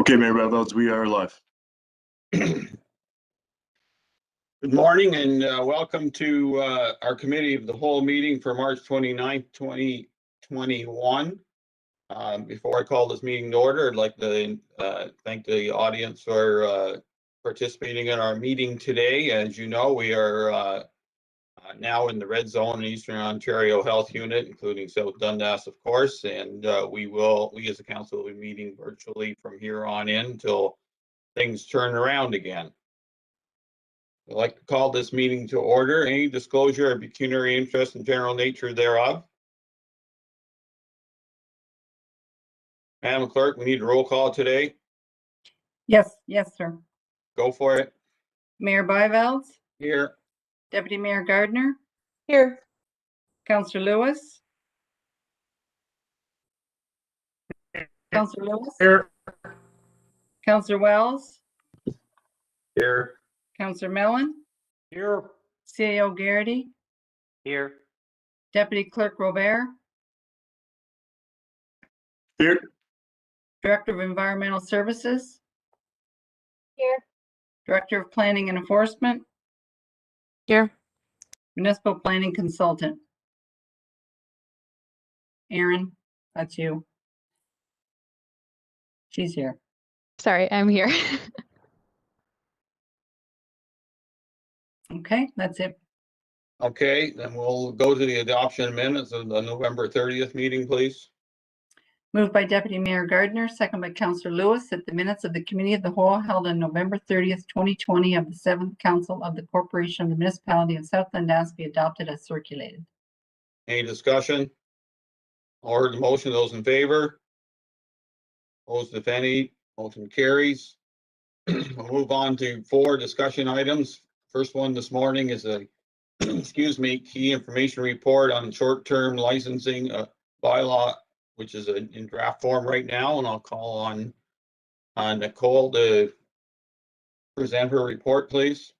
Okay, Mayor Bevels, we are live. Good morning and welcome to our Committee of the Whole meeting for March 29th, 2021. Before I call this meeting to order, I'd like to thank the audience for participating in our meeting today. As you know, we are now in the red zone in Eastern Ontario Health Unit, including South Dundas, of course, and we as a council will be meeting virtually from here on in until things turn around again. I'd like to call this meeting to order. Any disclosure of pecuniary interest and general nature thereof? Madam Clerk, we need a roll call today. Yes, sir. Go for it. Mayor Byvelds, Here. Deputy Mayor Gardner, Here. Councillor Lewis. Councillor Lewis. Here. Councillor Wells. Here. Councillor Mellon. Here. CAO Garrity. Here. Deputy Clerk Robert. Here. Director of Environmental Services. Here. Director of Planning and Enforcement. Here. Municipal Planning Consultant. Erin, that's you. She's here. Sorry, I'm here. Okay, that's it. Okay, then we'll go to the adoption minutes of the November 30th meeting, please. Moved by Deputy Mayor Gardner, second by Councillor Lewis, that the minutes of the Committee of the Whole held on November 30th, 2020 of the 7th Council of the Corporation of the Municipality of South Dundas be adopted as circulated. Any discussion? All heard the motion. Those in favor? Opposed, if any, motion carries. We'll move on to 4 discussion items. First one this morning is a key information report on short-term licensing bylaw, which is in draft form right now, and I'll call on Nicole to present her report, please.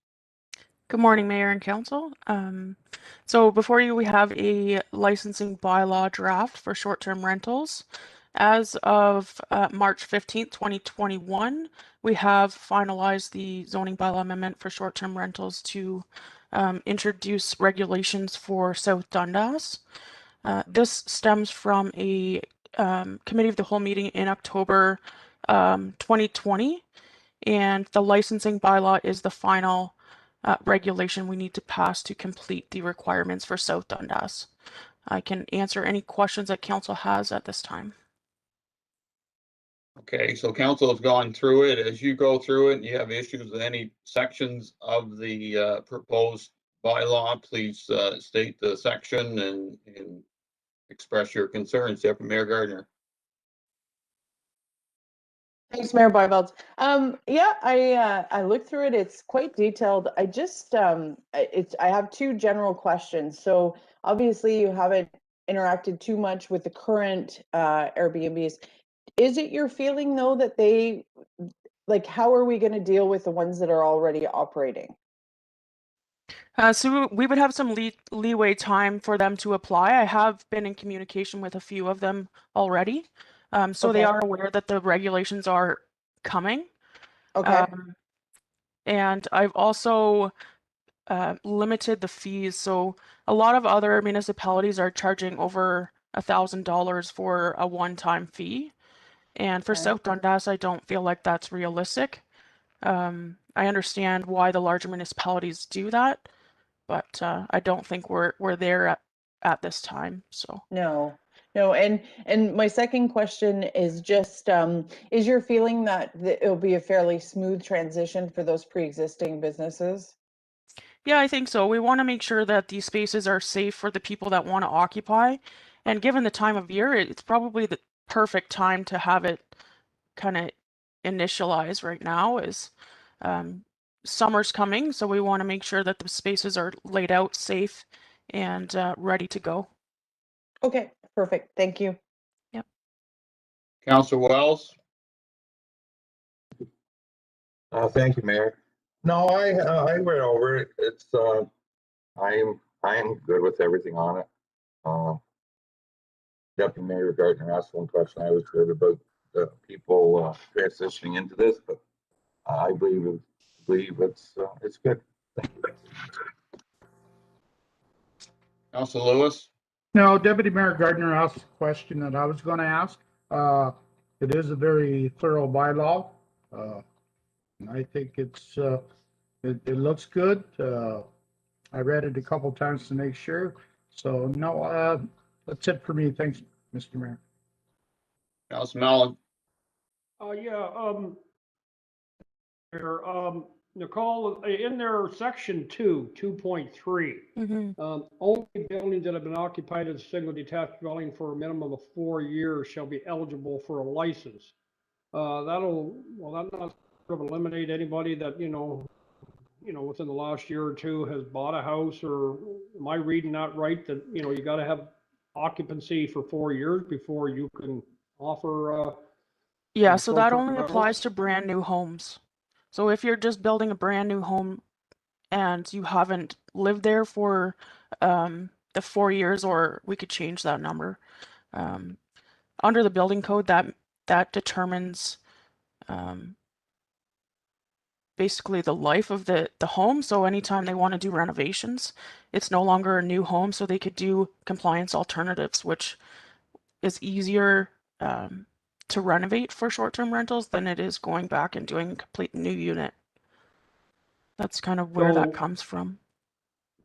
Good morning, Mayor and Council. So before you, we have a licensing bylaw draft for short-term rentals. As of March 15th, 2021, we have finalized the zoning bylaw amendment for short-term rentals to introduce regulations for South Dundas. This stems from a Committee of the Whole meeting in October 2020, and the licensing bylaw is the final regulation we need to pass to complete the requirements for South Dundas. I can answer any questions that Council has at this time. Okay, so council has gone through it. As you go through it and you have issues with any sections of the proposed bylaw, please state the section and express your concerns. Deputy Mayor Gardner. Thanks, Mayor Byvelds. Yeah, I looked through it. It's quite detailed. I just I have 2 general questions. So obviously you haven't interacted too much with the current Airbnbs. Is it your feeling though that they, like, how are we going to deal with the ones that are already operating? So we would have some leeway time for them to apply. I have been in communication with a few of them already. So Okay. they are aware that the regulations are coming. Okay. And I've also limited the fees. So a lot of other municipalities are charging over $1,000 for a one-time fee. And for Okay. South Dundas, I don't feel like that's realistic. I understand why the larger municipalities do that, but I don't think we're there at this time. So No, and my second question is just, is your feeling that it'll be a fairly smooth transition for those pre-existing businesses? yeah, I think so. We want to make sure that these spaces are safe for the people that want to occupy. And given the time of year, it's probably the perfect time to have it kind of initialize right now. Is summer's coming, so we want to make sure that the spaces are laid out safe and ready to go. Okay, perfect. Thank you. Yep. Councillor Wells. Thank you, Mayor. No, I went over it. It's I'm good with everything on it. Deputy Mayor Gardner asked one question I was good about people transitioning into this, but I believe it's good. Councilor Lewis? No, Deputy Mayor Gardner asked a question that I was going to ask. It is a very thorough bylaw. And I think it looks good. I read it a couple times to make sure. So no, that's it for me. Thanks, Mr. Mayor. Councilor Mellon? Nicole, in their section 2.3, only buildings that have been occupied as a single detached dwelling for a minimum of 4 years shall be eligible for a license. That'll not sort of eliminate anybody that, within the last year or two has bought a house, or am I reading that right? That, you got to have occupancy for 4 years before you can offer, Yeah, so that short-term only rentals? applies to brand new homes. So if you're just building a brand new home and you haven't lived there for the 4 years, or we could change that number. Under the building code, that determines basically the life of the home. So anytime they want to do renovations, it's no longer a new home, so they could do compliance alternatives, which is easier to renovate for short-term rentals than it is going back and doing a complete new unit. That's kind of where that comes from.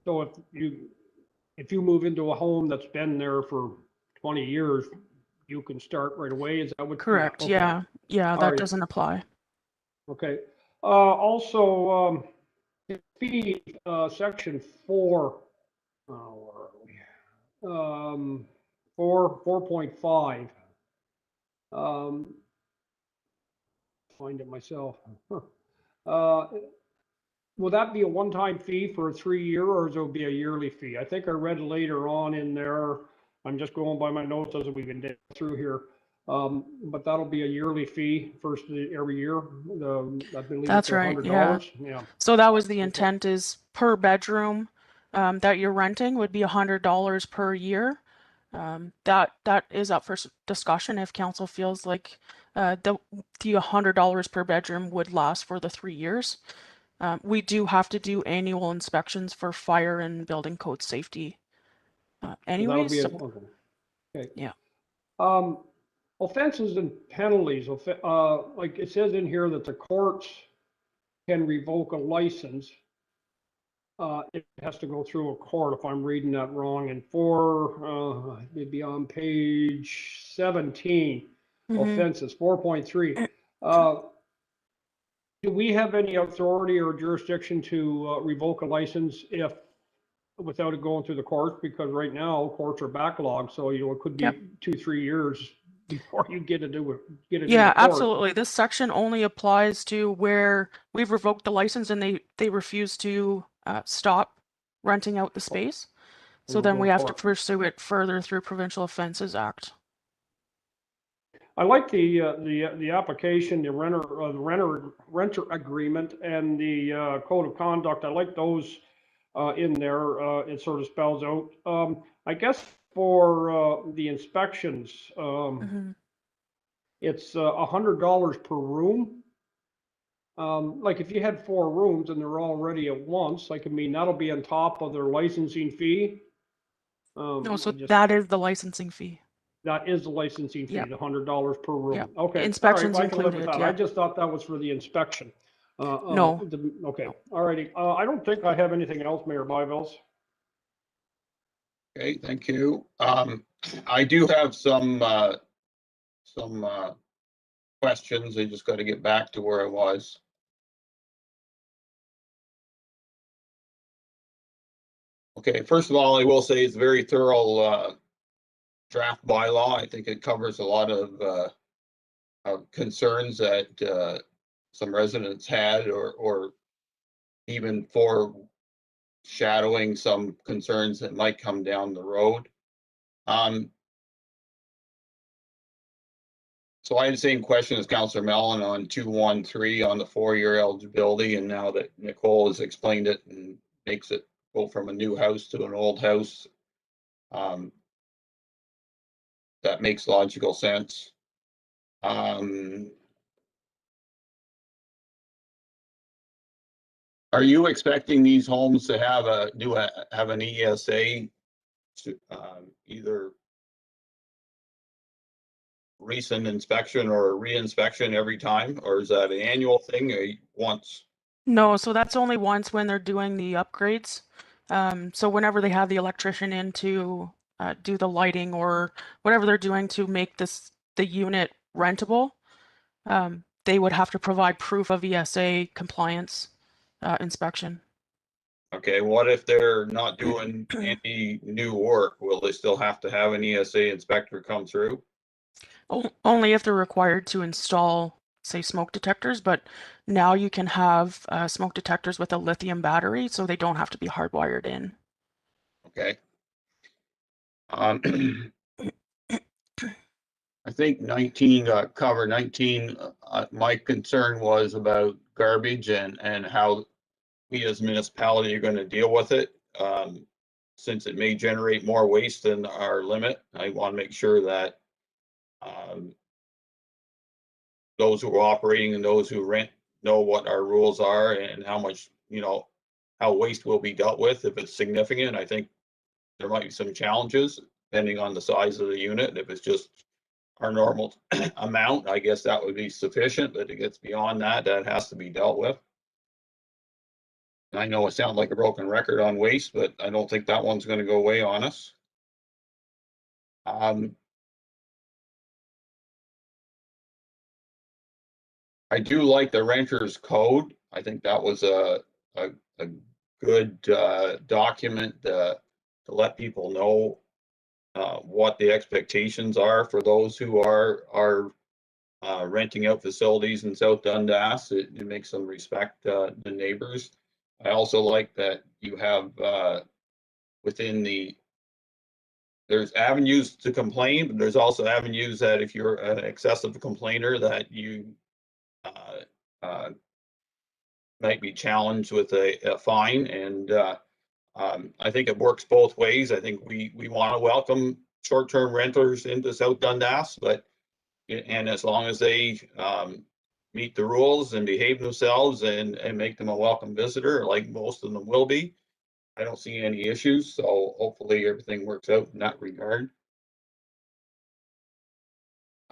So if you move into a home that's been there for 20 years, you can start right away? Is that what? Correct. Okay. Yeah, that Alright. doesn't apply. Okay. Also, fee, section 4, where are we? 4.5. Find it myself. Will that be a one-time fee for a 3-year, or will it be a yearly fee? I think I read later on in there, I'm just going by my notes as we've been through here. But that'll be a yearly fee first every year. I believe That's it's right, $100. Yeah. So that was the intent, is per bedroom that you're renting would be $100 per year. That is up for discussion if council feels like the $100 per bedroom would last for the 3 years. We do have to do annual inspections for fire and building code safety. Anyways, okay. Yeah. Offenses and penalties. Like it says in here that the courts can revoke a license. It has to go through a court, if I'm reading that wrong. And maybe on page 17, offenses, 4.3. Do we have any authority or jurisdiction to revoke a license without it going through the courts? Because right now courts are backlogged, so it could be 2-3 years before you get to do it. Yeah, absolutely. This section only applies to where we've revoked the license and they refuse to stop renting out the space. So then we have to pursue it further through Provincial Offences Act. I like the application, the renter agreement, and the code of conduct. I like those in there. It sort of spells out. I guess for the inspections, it's $100 per room. Like if you had 4 rooms and they're all ready at once, like, I mean, that'll be on top of their licensing fee. No, so that is the licensing fee. That is the licensing fee, the $100 per room. Yep. Okay. Inspections all right, I can live with included, that. I just thought that was for the inspection. No. Okay. No. All righty. I don't think I have anything else, Mayor Byvelds. Okay, thank you. I do have some questions. I just got to get back to where I was. Okay, first of all, I will say it's a very thorough draft bylaw. I think it covers a lot of concerns that some residents had, or even foreshadowing some concerns that might come down the road. So I had the same question as Councillor Mellon on 213 on the 4-year eligibility, and now that Nicole has explained it and makes it go from a new house to an old house, that makes logical sense. Are you expecting these homes to have have an ESA, either recent inspection or re-inspection every time, or is that an annual thing or once? No, so that's only once when they're doing the upgrades. So whenever they have the electrician in to do the lighting or whatever they're doing to make the unit rentable, they would have to provide proof of ESA compliance inspection. Okay, what if they're not doing any new work? Will they still have to have an ESA inspector come through? Only if they're required to install, say, smoke detectors, but now you can have smoke detectors with a lithium battery, so they don't have to be hardwired in. Okay. I think 19 got covered. 19, my concern was about garbage and how we as a municipality are going to deal with it. Since it may generate more waste than our limit, I want to make sure that those who are operating and those who rent know what our rules are and how much, how waste will be dealt with. If it's significant, I think there might be some challenges depending on the size of the unit. If it's just our normal amount, I guess that would be sufficient, but if it gets beyond that, that has to be dealt with. I know it sounds like a broken record on waste, but I don't think that one's going to go away on us. I do like the renters code. I think that was a good document to let people know what the expectations are for those who are renting out facilities in South Dundas. It makes them respect the neighbors. I also like that you have within there's avenues to complain, but there's also avenues that if you're an excessive complainer that you might be challenged with a fine. And I think it works both ways. I think we want to welcome short-term renters into South Dundas, and as long as they meet the rules and behave themselves and make them a welcome visitor, like most of them will be, I don't see any issues. So hopefully everything works out in that regard.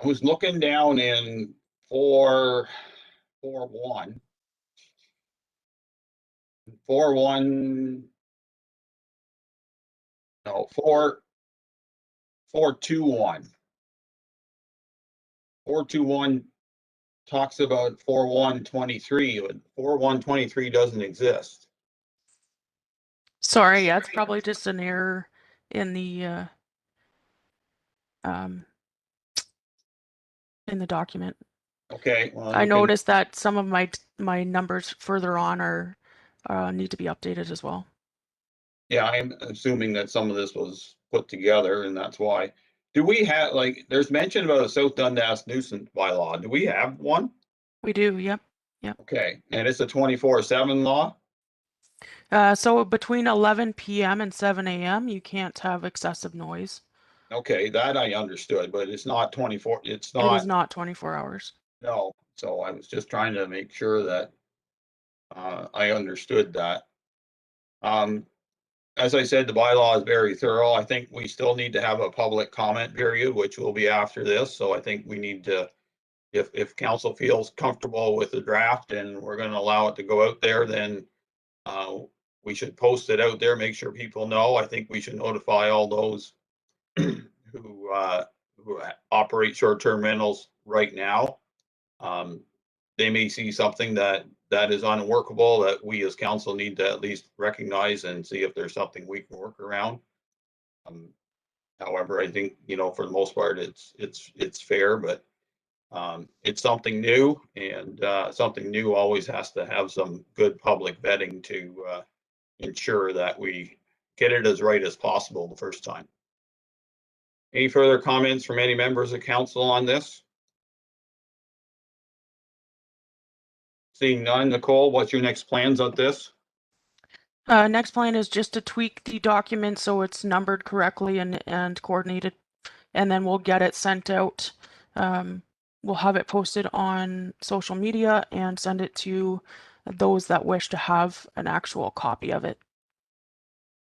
I was looking down in 4.1. 4.1, no, 4.2.1. 4.2.1 talks about 4.1.23, but 4.1.23 doesn't exist. Sorry, yeah, it's probably just an error in the document. Okay, well, I noticed that some of my numbers further on are need to be updated as well. Yeah, I'm assuming that some of this was put together, and that's why. Do we have, like, there's mention about a South Dundas nuisance bylaw. Do we have one? We do, yep. Okay, and it's a 24/7 law? So between 11 p.m. and 7 a.m., you can't have excessive noise. Okay, that I understood, but it's not 24. It's It is not 24 hours. No, so I was just trying to make sure that I understood that. As I said, the bylaw is very thorough. I think we still need to have a public comment period, which will be after this. So I think we need to, if council feels comfortable with the draft and we're going to allow it to go out there, then we should post it out there, make sure people know. I think we should notify all those who operate short-term rentals right now. They may see something that is unworkable that we as council need to at least recognize and see if there's something we can work around. However, I think, for the most part, it's fair, but it's something new, and something new always has to have some good public vetting to ensure that we get it as right as possible the first time. Any further comments from any members of council on this? Seeing none, Nicole, what's your next plans on this? Next plan is just to tweak the document so it's numbered correctly and coordinated, and then we'll get it sent out we'll have it posted on social media and send it to those that wish to have an actual copy of it.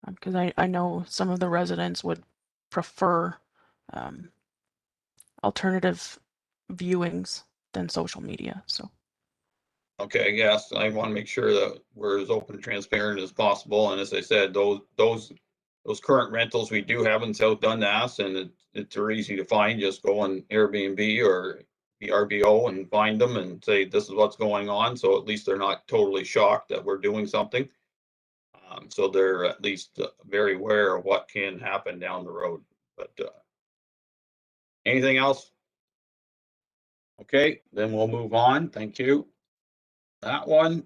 Because I know some of the residents would prefer alternative viewings than social media. So. Okay, yes, I want to make sure that we're as open and transparent as possible. And as I said, those current rentals we do have in South Dundas, and it's easy to find. Just go on Airbnb or the RBO and find them and say, this is what's going on. So at least they're not totally shocked that we're doing something. So they're at least very aware of what can happen down the road. But anything else? Okay, then we'll move on. Thank you. That one.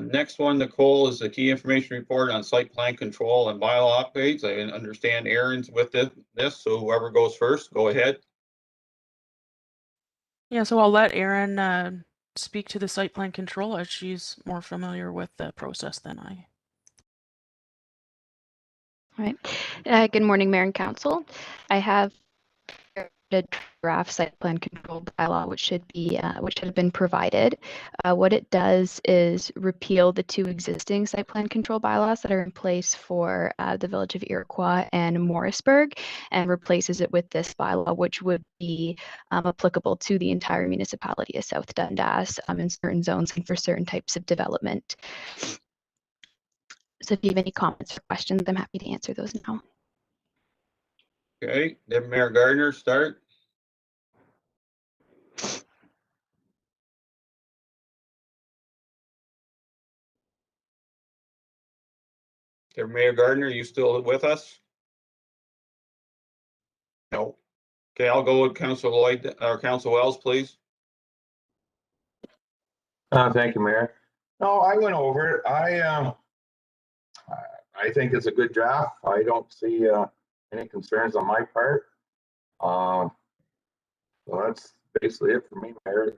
Next one, Nicole, is the key information report on site plan control and bylaw updates. I understand Aaron's with this, so whoever goes first, go ahead. Yeah, so I'll let Erin speak to the site plan control as she's more familiar with the process than I. All right. Good morning, Mayor and Council. I have a draft site plan control bylaw, which has been provided. What it does is repeal the 2 existing site plan control bylaws that are in place for the Village of Iroquois and Morrisburg, and replaces it with this bylaw, which would be applicable to the entire municipality of South Dundas in certain zones and for certain types of development. So if you have any comments or questions, I'm happy to answer those now. Okay, then Mayor Gardner, start. Okay, Mayor Gardner, are you still with us? No. Okay, I'll go with Councilor Lloyd or Councilor Wells, please. Thank you, Mayor. No, I went over it. I think it's a good draft. I don't see any concerns on my part. So that's basically it for me, Mayor.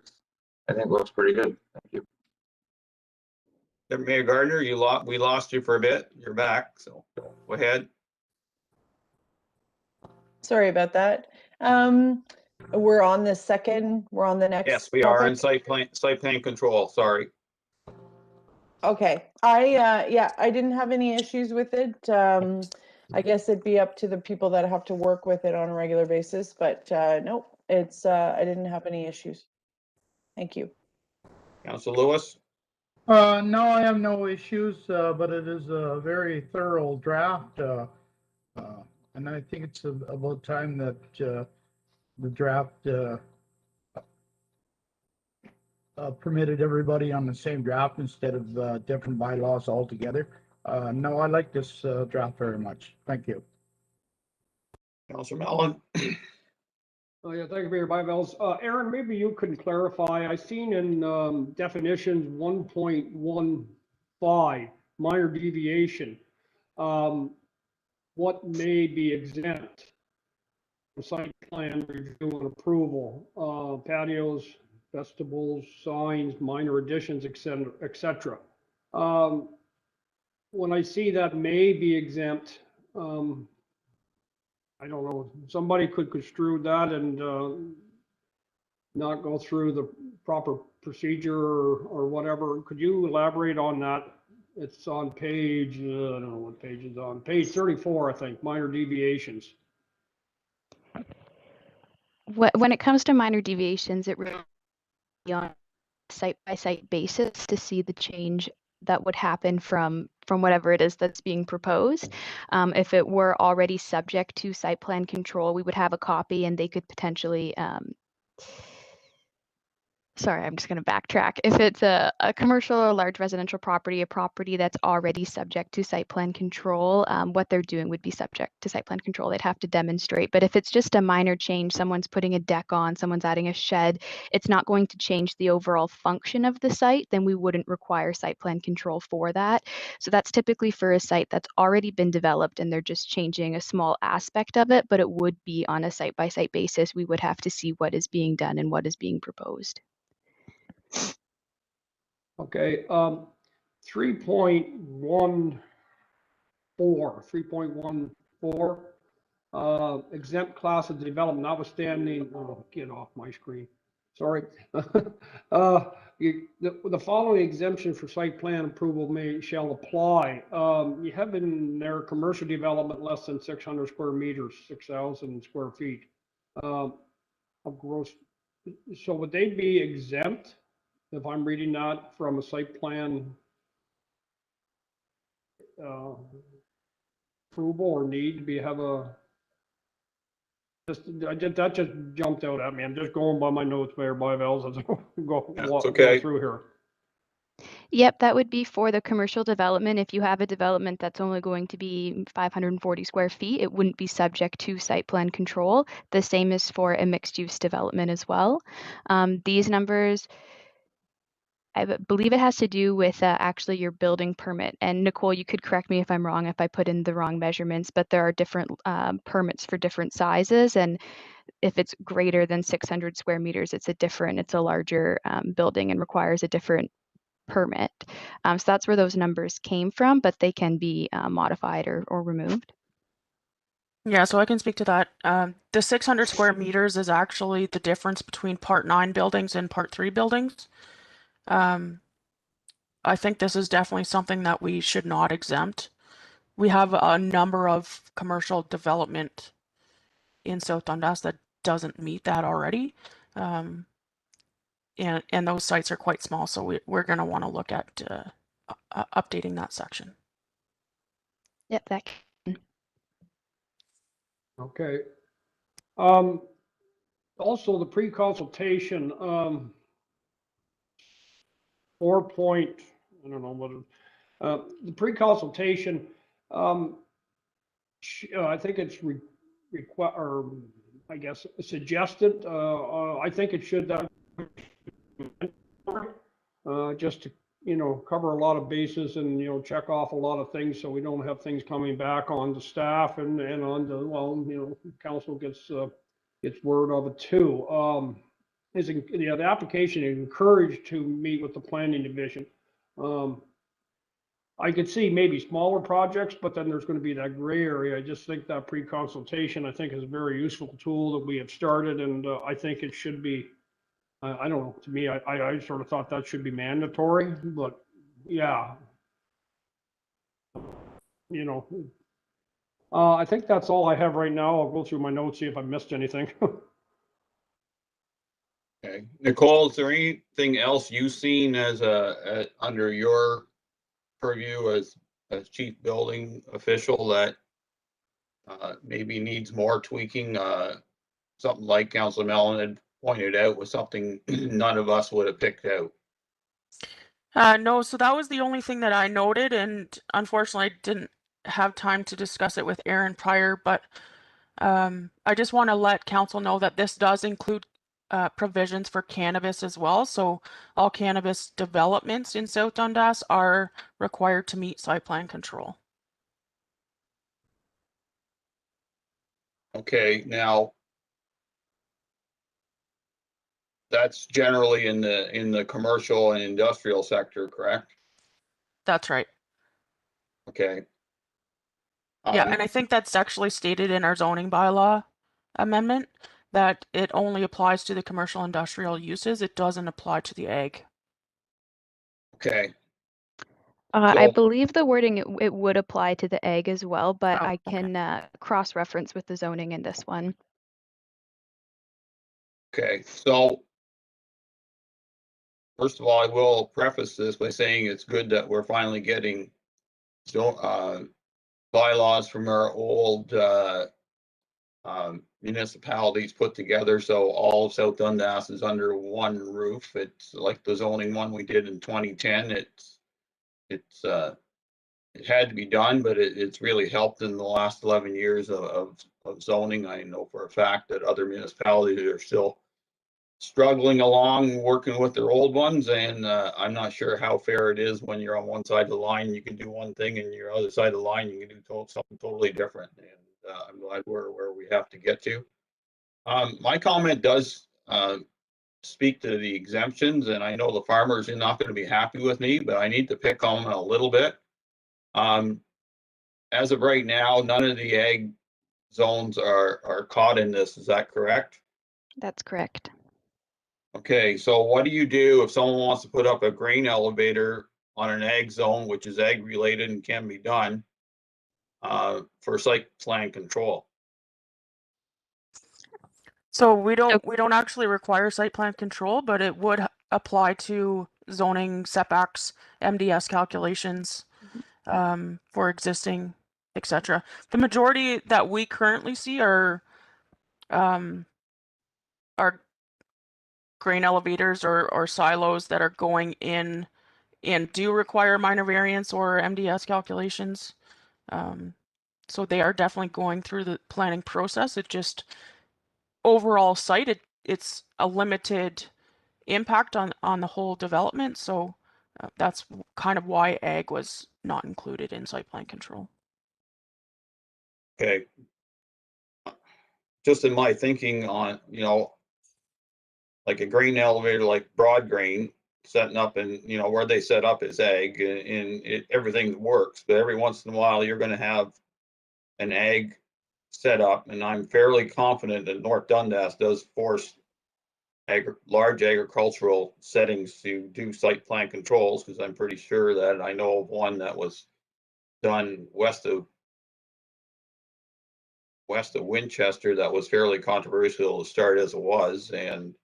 I think it looks pretty good. Thank you. Then Mayor Gardner, we lost you for a bit. You're back, so go ahead. Sorry about that. We're on the next. Yes, we are in topic. site plan control. Sorry. Okay, I didn't have any issues with it. I guess it'd be up to the people that have to work with it on a regular basis, but nope, I didn't have any issues. Thank you. Councilor Lewis? No, I have no issues, but it is a very thorough draft. And I think it's about time that the draft permitted everybody on the same draft instead of different bylaws altogether. No, I like this draft very much. Thank you. Councilor Mellon? Oh, yeah, thank you, Mayor Byvelds. Aaron, maybe you can clarify. I seen in definitions 1.15, minor deviation. What may be exempt from site plan review and approval? Patios, vestibules, signs, minor additions, etc. When I see that may be exempt, I don't know, somebody could construe that and not go through the proper procedure or whatever. Could you elaborate on that? It's on page, I don't know what page it's on, page 34, I think, minor deviations. When it comes to minor deviations, it really on a site-by-site basis to see the change that would happen from whatever it is that's being proposed. If it were already subject to site plan control, we would have a copy and they could potentially sorry, I'm just going to backtrack. If it's a commercial or large residential property, a property that's already subject to site plan control, what they're doing would be subject to site plan control. They'd have to demonstrate. But if it's just a minor change, someone's putting a deck on, someone's adding a shed, it's not going to change the overall function of the site, then we wouldn't require site plan control for that. So that's typically for a site that's already been developed and they're just changing a small aspect of it, but it would be on a site-by-site basis. We would have to see what is being done and what is being proposed. Okay, 3.14, exempt class of development notwithstanding, oh, get off my screen. sorry. The following exemption for site plan approval shall apply. You have in there commercial development less than 600 square meters, 6,000 square feet of gross. So would they be exempt if I'm reading that from a site plan approval or need to have a? That just jumped out at me. I'm just going by my notes, Mayor Byvells, as I go through here. Yep, that would be for the commercial development. If you have a development that's only going to be 540 square feet, it wouldn't be subject to site plan control. The same is for a mixed use development as well. These numbers, I believe it has to do with actually your building permit. And Nicole, you could correct me if I'm wrong, if I put in the wrong measurements, but there are different permits for different sizes. And if it's greater than 600 square meters, it's a larger building and requires a different permit. So that's where those numbers came from, but they can be modified or removed. Yeah, so I can speak to that. The 600 square meters is actually the difference between Part 9 buildings and Part 3 buildings. I think this is definitely something that we should not exempt. We have a number of commercial development in South Dundas that doesn't meet that already. And those sites are quite small, so we're going to want to look at updating that section. Yep, that. Okay. Also the pre-consultation, 4 point, I don't know what, the pre-consultation, I think it's suggested, I think it should, just to, cover a lot of bases and, check off a lot of things so we don't have things coming back on the staff and on the, council gets word of it too. The application is encouraged to meet with the planning division. I could see maybe smaller projects, but then there's going to be that gray area. I just think that pre-consultation, I think, is a very useful tool that we have started, and I think it should be. I don't know. To me, I sort of thought that should be mandatory, but yeah, I think that's all I have right now. I'll go through my notes, see if I missed anything. Okay, Nicole, is there anything else you've seen as under your purview as chief building official that maybe needs more tweaking? Something like Councilor Mellon had pointed out was something none of us would have picked out. No, so that was the only thing that I noted, and unfortunately I didn't have time to discuss it with Aaron prior, but I just want to let council know that this does include provisions for cannabis as well. So all cannabis developments in South Dundas are required to meet site plan control. Okay, now that's generally in the commercial and industrial sector, correct? That's right. Okay. Yeah, and I think that's actually stated in our zoning bylaw amendment that it only applies to the commercial industrial uses. It doesn't apply to the ag. Okay. I believe the wording, it would apply to the ag as well, but I can cross-reference with the zoning in this one. Okay, so first of all, I will preface this by saying it's good that we're finally getting bylaws from our old municipalities put together, so all of South Dundas is under one roof. It's like the zoning one we did in 2010. It had to be done, but it's really helped in the last 11 years of zoning. I know for a fact that other municipalities are still struggling along, working with their old ones, and I'm not sure how fair it is when you're on one side of the line, you can do one thing, and your other side of the line, you can do something totally different. And I'm glad we're where we have to get to. My comment does speak to the exemptions, and I know the farmers are not going to be happy with me, but I need to pick on them a little bit. As of right now, none of the ag zones are caught in this. Is that correct? That's correct. Okay, so what do you do if someone wants to put up a grain elevator on an ag zone, which is ag related and can be done for site plan control? So we don't actually require site plan control, but it would apply to zoning setbacks, MDS calculations for existing, etc. The majority that we currently see are grain elevators or silos that are going in and do require minor variance or MDS calculations. So they are definitely going through the planning process. It just overall site, it's a limited impact on the whole development. So that's kind of why ag was not included in site plan control. Okay. Just in my thinking on, you know, like a grain elevator, like broad grain, setting up and, you know, where they set up is ag and everything works, but every once in a while you're going to have an ag set up, and I'm fairly confident that North Dundas does force large agricultural settings to do site plan controls, because I'm pretty sure that I know of one that was done west of Winchester that was fairly controversial to start as it was, and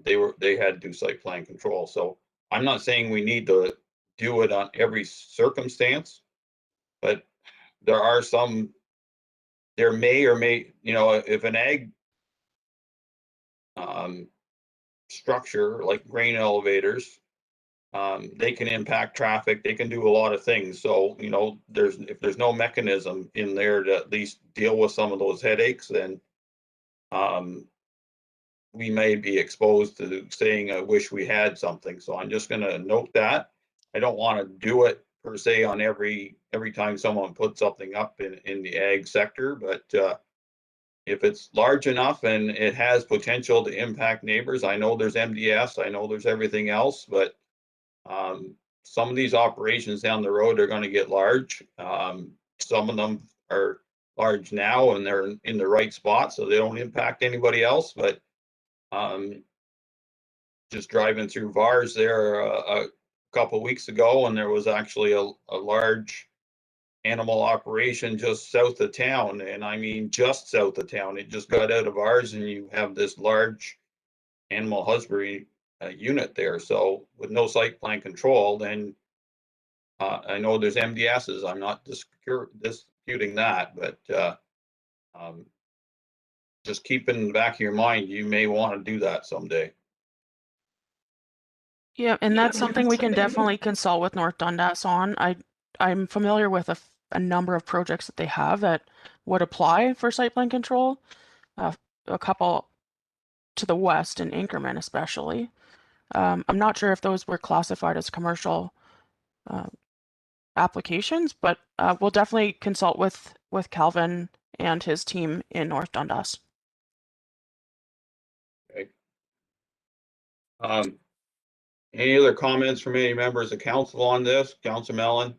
they had to do site plan control. So I'm not saying we need to do it on every circumstance, but there may or may, you know, if an ag structure like grain elevators, they can impact traffic, they can do a lot of things. So, you know, if there's no mechanism in there to at least deal with some of those headaches, then we may be exposed to saying, I wish we had something. So I'm just gonna note that. I don't want to do it per se on every time someone puts something up in the ag sector, but if it's large enough and it has potential to impact neighbors, I know there's MDS, I know there's everything else, but some of these operations down the road are going to get large. Some of them are large now and they're in the right spot, so they don't impact anybody else. But just driving through VARs there a couple weeks ago, and there was actually a large animal operation just south of town, and I mean just south of town. It just got out of ours, and you have this large animal husbandry unit there. So with no site plan control, then I know there's MDSs. I'm not disputing that, but just keep in the back of your mind, you may want to do that someday. Yeah, and that's something we can definitely consult with North Dundas on. I'm familiar with a number of projects that they have that would apply for site plan control. A couple to the west in Inkerman especially. I'm not sure if those were classified as commercial applications, but we'll definitely consult with Calvin and his team in North Dundas. Okay. Any other comments from any members of council on this? Councilor Mellon?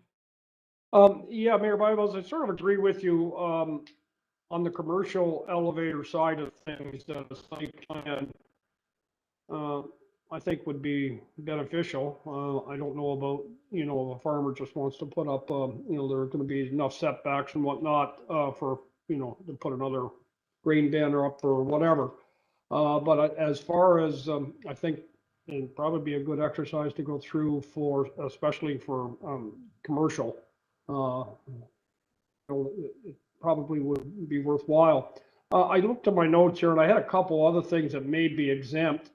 Yeah, Mayor Bibles, I sort of agree with you on the commercial elevator side of things. That a site plan, I think, would be beneficial. I don't know about, you know, if a farmer just wants to put up, you know, there are going to be enough setbacks and whatnot for, you know, to put another grain banner up or whatever. But as far as I think it'd probably be a good exercise to go through for, especially for commercial. It probably would be worthwhile. I looked at my notes here and I had a couple other things that may be exempt.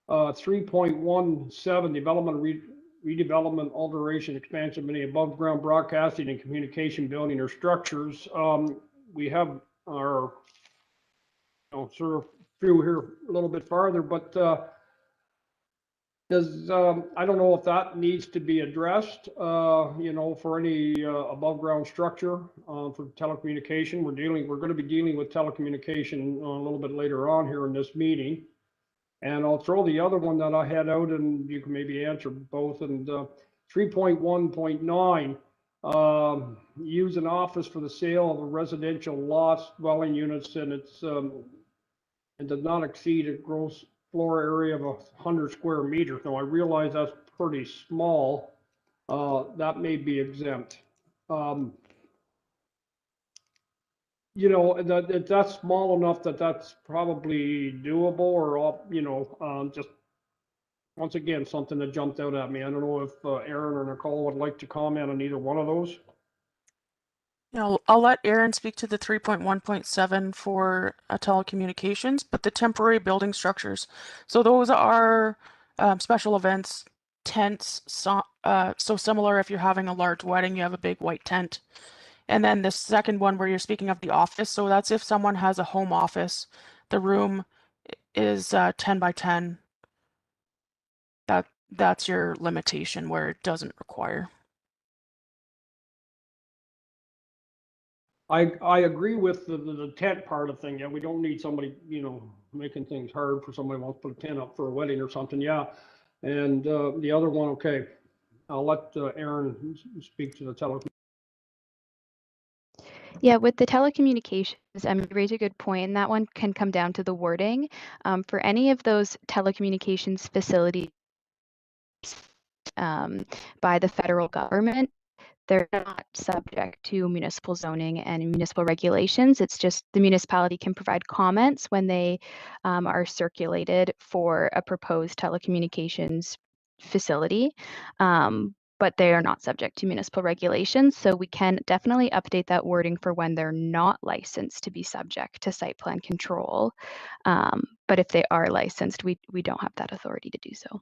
3.17 development, redevelopment, alteration, expansion of any above ground broadcasting and communication building or structures. We have our, you know, sort of through here a little bit farther, but I don't know if that needs to be addressed, you know, for any above ground structure for telecommunication. We're going to be dealing with telecommunication a little bit later on here in this meeting. And I'll throw the other one that I had out and you can maybe answer both. And 3.1.9, use an office for the sale of a residential lots, dwelling units, and it's, it does not exceed a gross floor area of 100 square meters. Now, I realize that's pretty small. That may be exempt. You know, that's small enough that that's probably doable, or, you know, just once again, something that jumped out at me. I don't know if Aaron or Nicole would like to comment on either one of those. Yeah, I'll let Aaron speak to the 3.1.7 for telecommunications, but the temporary building structures. So those are special events, tents. So similar if you're having a large wedding, you have a big white tent. And then the second one where you're speaking of the office. So that's if someone has a home office, the room is 10 by 10. That's your limitation where it doesn't require. I agree with the tent part of thing. Yeah, we don't need somebody, you know, making things hard for somebody who wants to put a tent up for a wedding or something. Yeah. And the other one, okay. I'll let Aaron speak to the telecom. Yeah, with the telecommunications, you raise a good point, and that one can come down to the wording. For any of those telecommunications facilities by the federal government, they're not subject to municipal zoning and municipal regulations. It's just the municipality can provide comments when they are circulated for a proposed telecommunications facility. But they are not subject to municipal regulations. So we can definitely update that wording for when they're not licensed to be subject to site plan control. But if they are licensed, we don't have that authority to do so.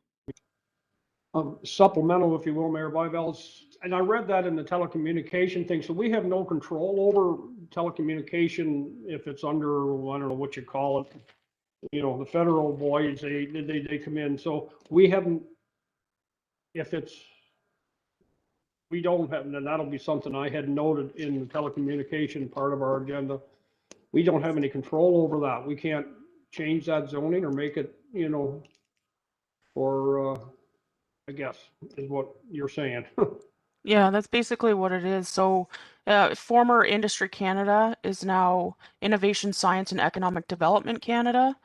Supplemental, if you will, Mayor Bivels, and I read that in the telecommunication thing. So we have no control over telecommunication if it's under, I don't know what you call it. You know, the federal boys, they come in. So we haven't, if it's, we don't have, and that'll be something I had noted in the telecommunication part of our agenda. We don't have any control over that. We can't change that zoning or make it, you know, or I guess is what you're saying. Yeah, that's basically what it is. So former Industry Canada is now Innovation, Science and Economic Development Canada,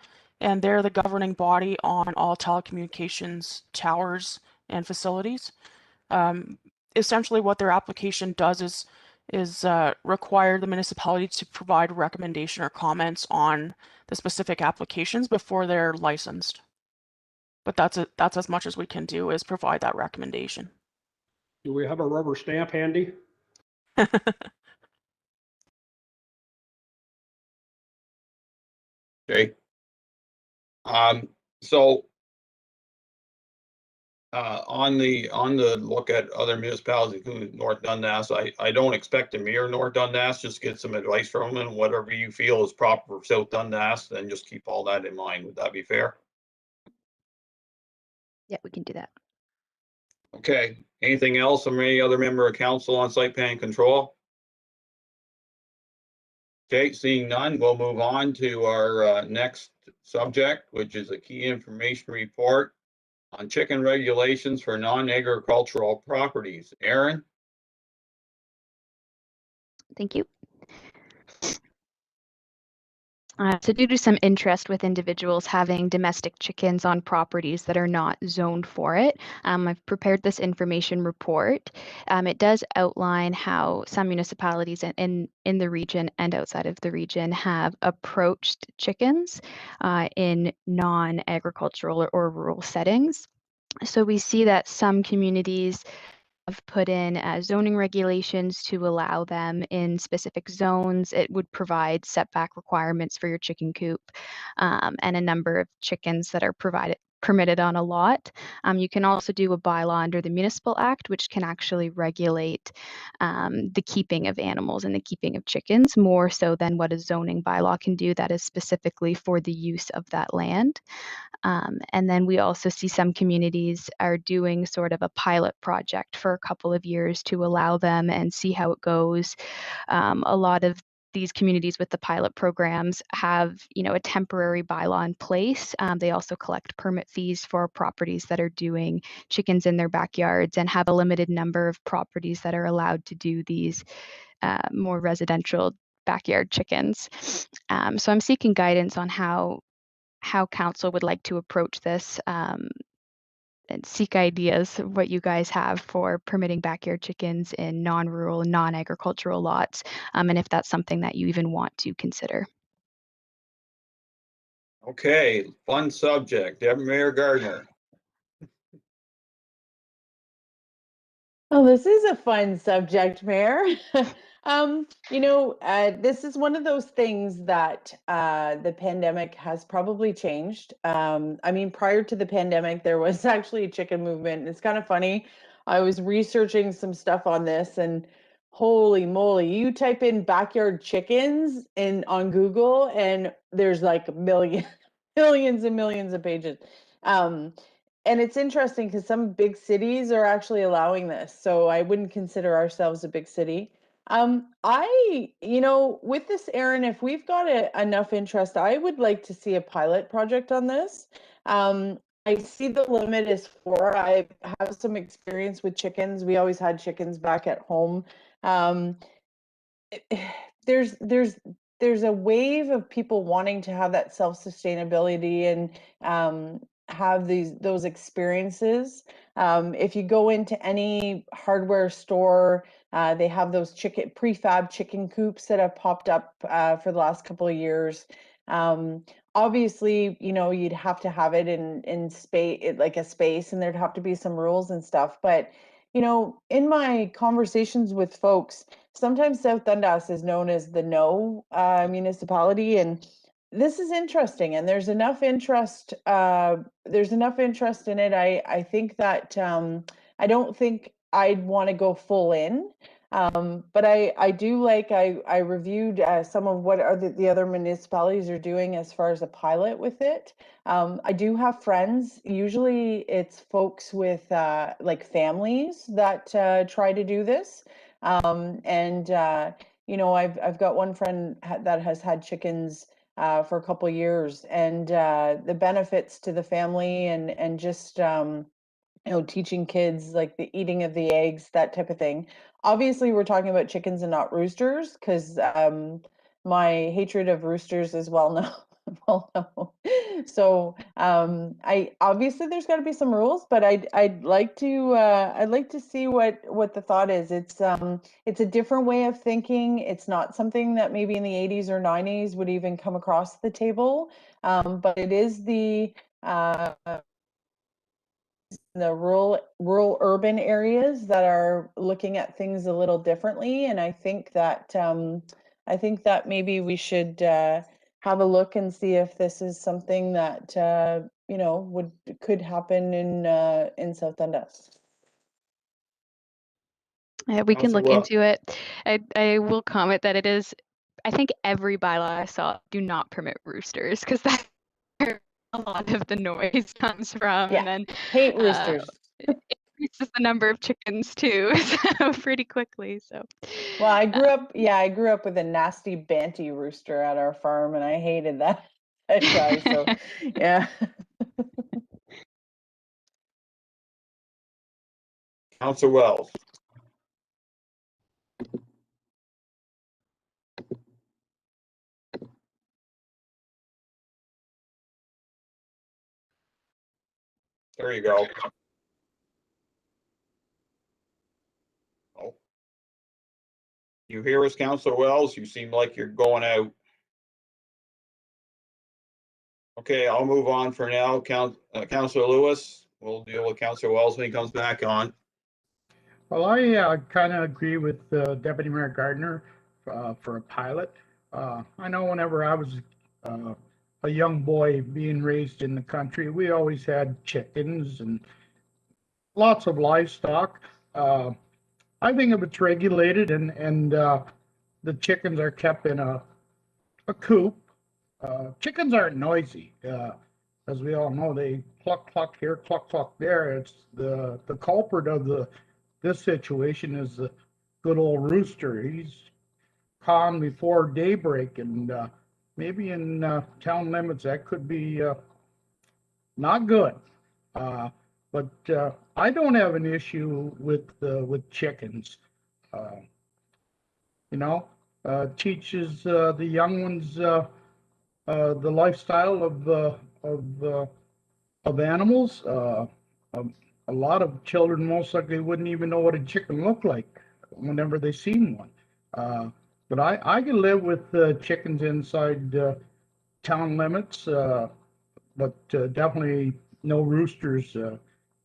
and they're the governing body on all telecommunications towers and facilities. Essentially what their application does is require the municipality to provide recommendation or comments on the specific applications before they're licensed. But that's as much as we can do, is provide that recommendation. Do we have a rubber stamp handy? Okay. So on the look at other municipalities, including North Dundas, I don't expect to mirror North Dundas. Just get some advice from them, and whatever you feel is proper for South Dundas, then just keep all that in mind. Would that be fair? Yeah, we can do that. Okay. Anything else from any other member of council on site plan control? Okay, seeing none, we'll move on to our next subject, which is a key information report on chicken regulations for non-agricultural properties. Aaron? Thank you. So due to some interest with individuals having domestic chickens on properties that are not zoned for it, I've prepared this information report. It does outline how some municipalities in the region and outside of the region have approached chickens in non-agricultural or rural settings. So we see that some communities have put in zoning regulations to allow them in specific zones. It would provide setback requirements for your chicken coop and a number of chickens that are permitted on a lot. You can also do a bylaw under the Municipal Act, which can actually regulate the keeping of animals and the keeping of chickens more so than what a zoning bylaw can do that is specifically for the use of that land. And then we also see some communities are doing sort of a pilot project for a couple of years to allow them and see how it goes. A lot of these communities with the pilot programs have, you know, a temporary bylaw in place. They also collect permit fees for properties that are doing chickens in their backyards and have a limited number of properties that are allowed to do these more residential backyard chickens. So I'm seeking guidance on how how council would like to approach this, and seek ideas of what you guys have for permitting backyard chickens in non-rural, non-agricultural lots, and if that's something that you even want to consider. Okay, fun subject. Deputy Mayor Gardner. Oh, this is a fun subject, Mayor. This is one of those things that the pandemic has probably changed. Prior to the pandemic, there was actually a chicken movement. It's kind of funny. I was researching some stuff on this, and holy moly, you type in backyard chickens on Google, and there's like millions and millions of pages. And it's interesting because some big cities are actually allowing this. So I wouldn't consider ourselves a big city. With this, Aaron, if we've got enough interest, I would like to see a pilot project on this. I see the limit is 4. I have some experience with chickens. We always had chickens back at home. There's a wave of people wanting to have that self-sustainability and have those experiences. If you go into any hardware store, they have those prefab chicken coops that have popped up for the last couple of years. Obviously, you'd have to have it in space, like a space, and there'd have to be some rules and stuff. But in my conversations with folks, sometimes South Dundas is known as the no municipality, and this is interesting. And there's enough interest. There's enough interest in it. I think that I don't think I'd want to go full in. But I do like, I reviewed some of what are the other municipalities are doing as far as a pilot with it. I do have friends, usually it's folks with like families that try to do this. I've got one friend that has had chickens for a couple of years, and the benefits to the family and just teaching kids like the eating of the eggs, that type of thing. Obviously, we're talking about chickens and not roosters, because my hatred of roosters is well known. Well known. So I obviously there's got to be some rules, but I'd like to see what the thought is. It's a different way of thinking. It's not something that maybe in the 80s or 90s would even come across the table, but it is the rural urban areas that are looking at things a little differently. And I think that maybe we should have a look and see if this is something that could happen in South Dundas. We can look Councillor into it. I will comment that it is, I think every bylaw I saw do not permit roosters, because that's where a lot of the noise comes from. Yeah, And then hate roosters. it increases the number of chickens too, so pretty quickly. So Well, I grew up with a nasty Banty rooster at our farm, and I hated that guy. So yeah. Councillor Wells. There you go. Oh. You hear us, Councillor Wells? You seem like you're going out. Okay, I'll move on for now. Councillor Lewis, we'll deal with Councillor Wells when he comes back on. Well, I kind of agree with Deputy Mayor Gardner for a pilot. I know whenever I was a young boy being raised in the country, we always had chickens and lots of livestock. I think if it's regulated and the chickens are kept in a coop, chickens aren't noisy. As we all know, they cluck cluck here, cluck cluck there. It's the culprit of this situation is the good old rooster. He's calm before daybreak, and maybe in town limits that could be not good. But I don't have an issue with chickens. Teaches the young ones the lifestyle of animals. A lot of children most likely wouldn't even know what a chicken looked like whenever they seen one. But I can live with chickens inside town limits, but definitely no roosters.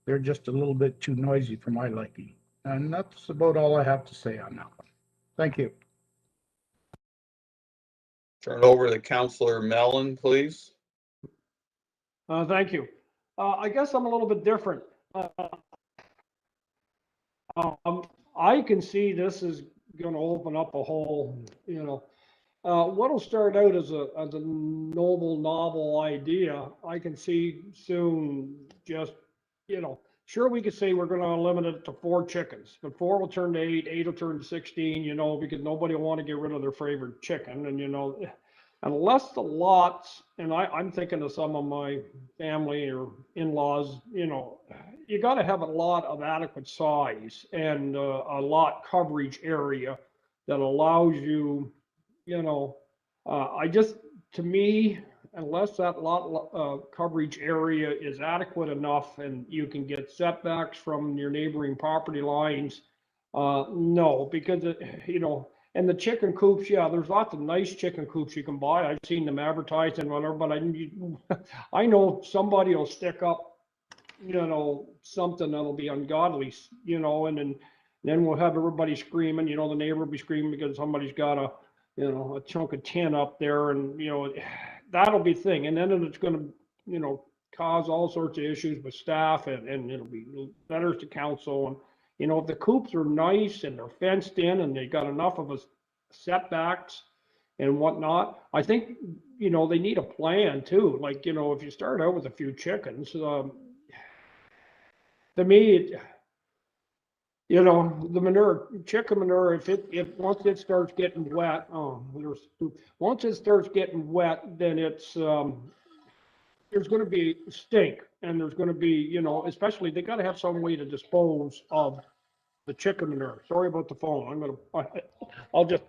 They're just a little bit too noisy for my liking. And that's about all I have to say on that one. Thank you. Turn it over to Councillor Mellon, please. Thank you. I guess I'm a little bit different. I can see this is going to open up a whole, what'll start out as a noble, novel idea, I can see soon just, sure, we could say we're going to limit it to 4 chickens, but 4 will turn to 8, 8 will turn to 16, because nobody will want to get rid of their favorite chicken. And, unless the lots, and I'm thinking of some of my family or in-laws, you got to have a lot of adequate size and a lot coverage area that allows you, to me, unless that lot coverage area is adequate enough and you can get setbacks from your neighboring property lines, no, because and the chicken coops, yeah, there's lots of nice chicken coops you can buy. I've seen them advertised and whatever, but I know somebody will stick up, something that'll be ungodly, and then we'll have everybody screaming, the neighbor will be screaming because somebody's got a chunk of tin up there, and, that'll be thing. And then it's going to, cause all sorts of issues with staff, and it'll be letters to council. And, if the coops are nice and they're fenced in and they got enough of a setbacks and whatnot, I think, they need a plan too. Like, if you start out with a few chickens, to me, the manure, chicken manure, if once it starts getting wet, once it starts getting wet, then it's, there's going to be stink, and there's going to be, especially they got to have some way to dispose of the chicken manure. Sorry about the phone. I'll just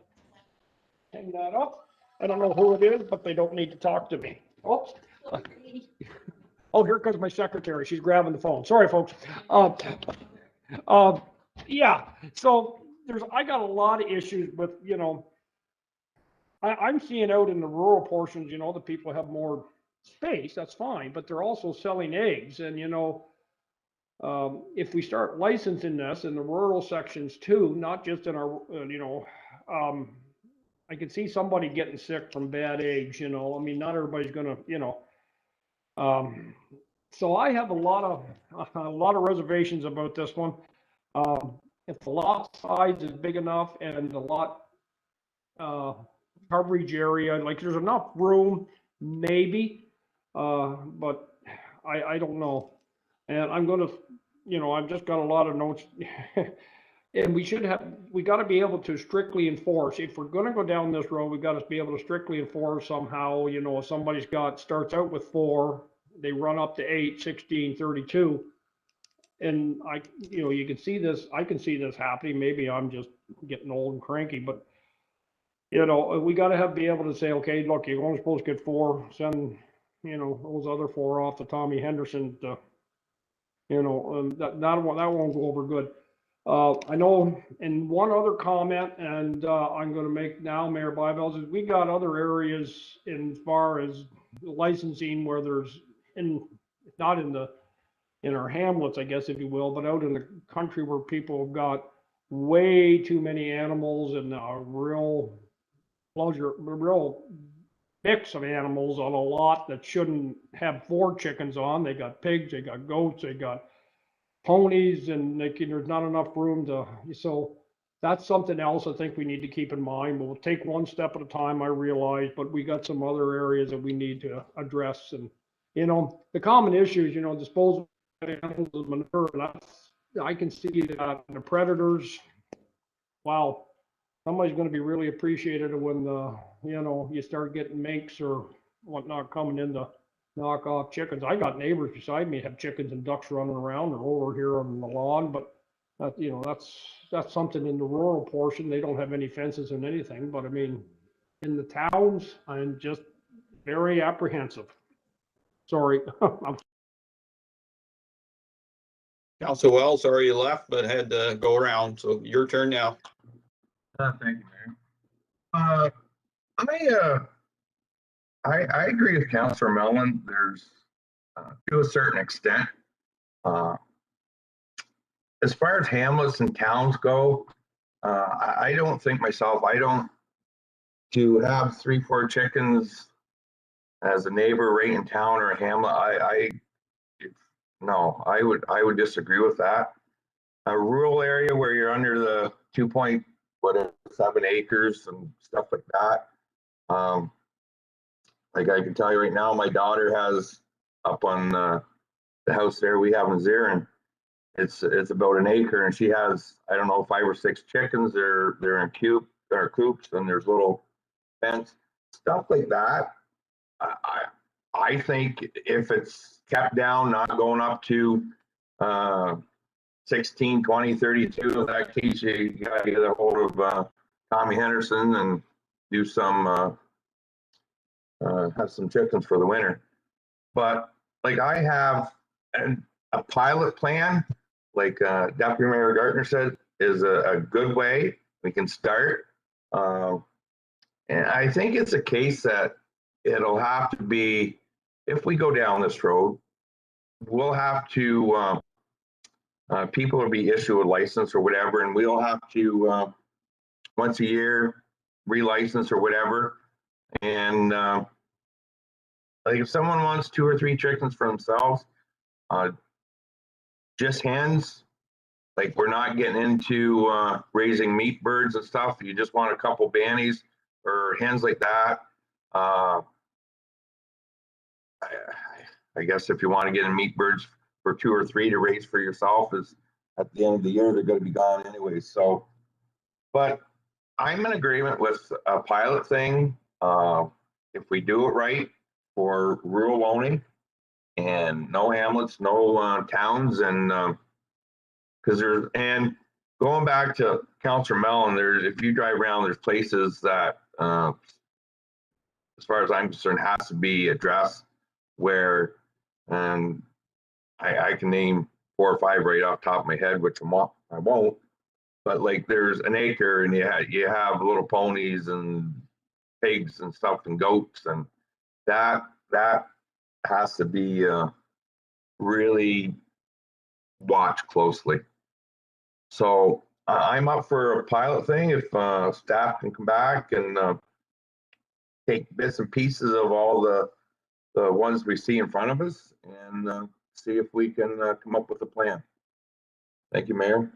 hang that up. I don't know who it is, but they don't need to talk to me. Oops. Oh, here comes my secretary. She's grabbing the phone. Sorry, folks. Yeah. So I got a lot of issues with, I'm seeing out in the rural portions, the people have more space. That's fine, but they're also selling eggs, and if we start licensing this in the rural sections too, not just in our, I could see somebody getting sick from bad eggs, not everybody's gonna, so I have a lot of reservations about this one. If the lot size is big enough and the lot coverage area, like there's enough room, maybe, but I don't know. And I'm gonna, I've just got a lot of notes. And we got to be able to strictly enforce. If we're going to go down this road, we got to be able to strictly enforce somehow. If somebody's starts out with 4, they run up to 8, 16, 32. And you can see this, I can see this happening. Maybe I'm just getting old and cranky, but we got to be able to say, okay, look, you're only supposed to get 4, send, those other 4 off to Tommy Henderson to, that won't go over good. I know, and one other comment, and I'm going to make now, Mayor Bybels, is we got other areas in far as licensing where there's not in our hamlets, I guess, if you will, but out in the country where people have got way too many animals and a real mix of animals on a lot that shouldn't have 4 chickens on. They got pigs, they got goats, they got ponies, and there's not enough room so that's something else I think we need to keep in mind. But we'll take one step at a time, I realize, but we got some other areas that we need to address. And the common issues, disposal of animals and manure, I can see that the predators, wow, somebody's going to be really appreciated when you start getting minks or whatnot coming in to knock off chickens. I got neighbors beside me have chickens and ducks running around. They're over here on the lawn, but that's something in the rural portion. They don't have any fences and anything, but I mean, in the towns, I'm just very apprehensive. Sorry. Council Wells, sorry you left, but had to go around. So your turn now. Thank you, Mayor. I agree with Councillor Mellon. There's to a certain extent. As far as hamlets and towns go, I don't think myself. I don't to have 3-4 chickens as a neighbor right in town or a hamlet. No, I would disagree with that. A rural area where you're under the 2.7 acres and stuff like that. Like I can tell you right now, my daughter has up on the house there we have in Zarin. It's about an acre, and she has, I don't know, 5 or 6 chickens. They're in coops, and there's little fence stuff like that. I think if it's kept down, not going up to 16, 20, 32, in that case, you gotta get a hold of Tommy Henderson and do some have some chickens for the winter. But like I have a pilot plan, like Deputy Mayor Gardner said, is a good way we can start. And I think it's a case that it'll have to be, if we go down this road, we'll have to, people will be issued a license or whatever, and we'll have to, once a year, relicense or whatever. And like if someone wants 2 or 3 chickens for themselves, just hens, like we're not getting into raising meat birds and stuff. You just want a couple bannies or hens like that. I guess if you want to get in meat birds for 2 or 3 to raise for yourself, is at the end of the year they're going to be gone anyway. So, but I'm in agreement with a pilot thing. If we do it right for rural owning and no hamlets, no towns, and because there's, and going back to Councillor Mellon, there's, if you drive around, there's places that, as far as I'm concerned, has to be addressed where, and I can name 4 or 5 right off the top of my head, which I won't, but like there's an acre and you have little ponies and pigs and stuff and goats, and that has to be really watched closely. So I'm up for a pilot thing if staff can come back and take bits and pieces of all the ones we see in front of us and see if we can come up with a plan. Thank you, Mayor.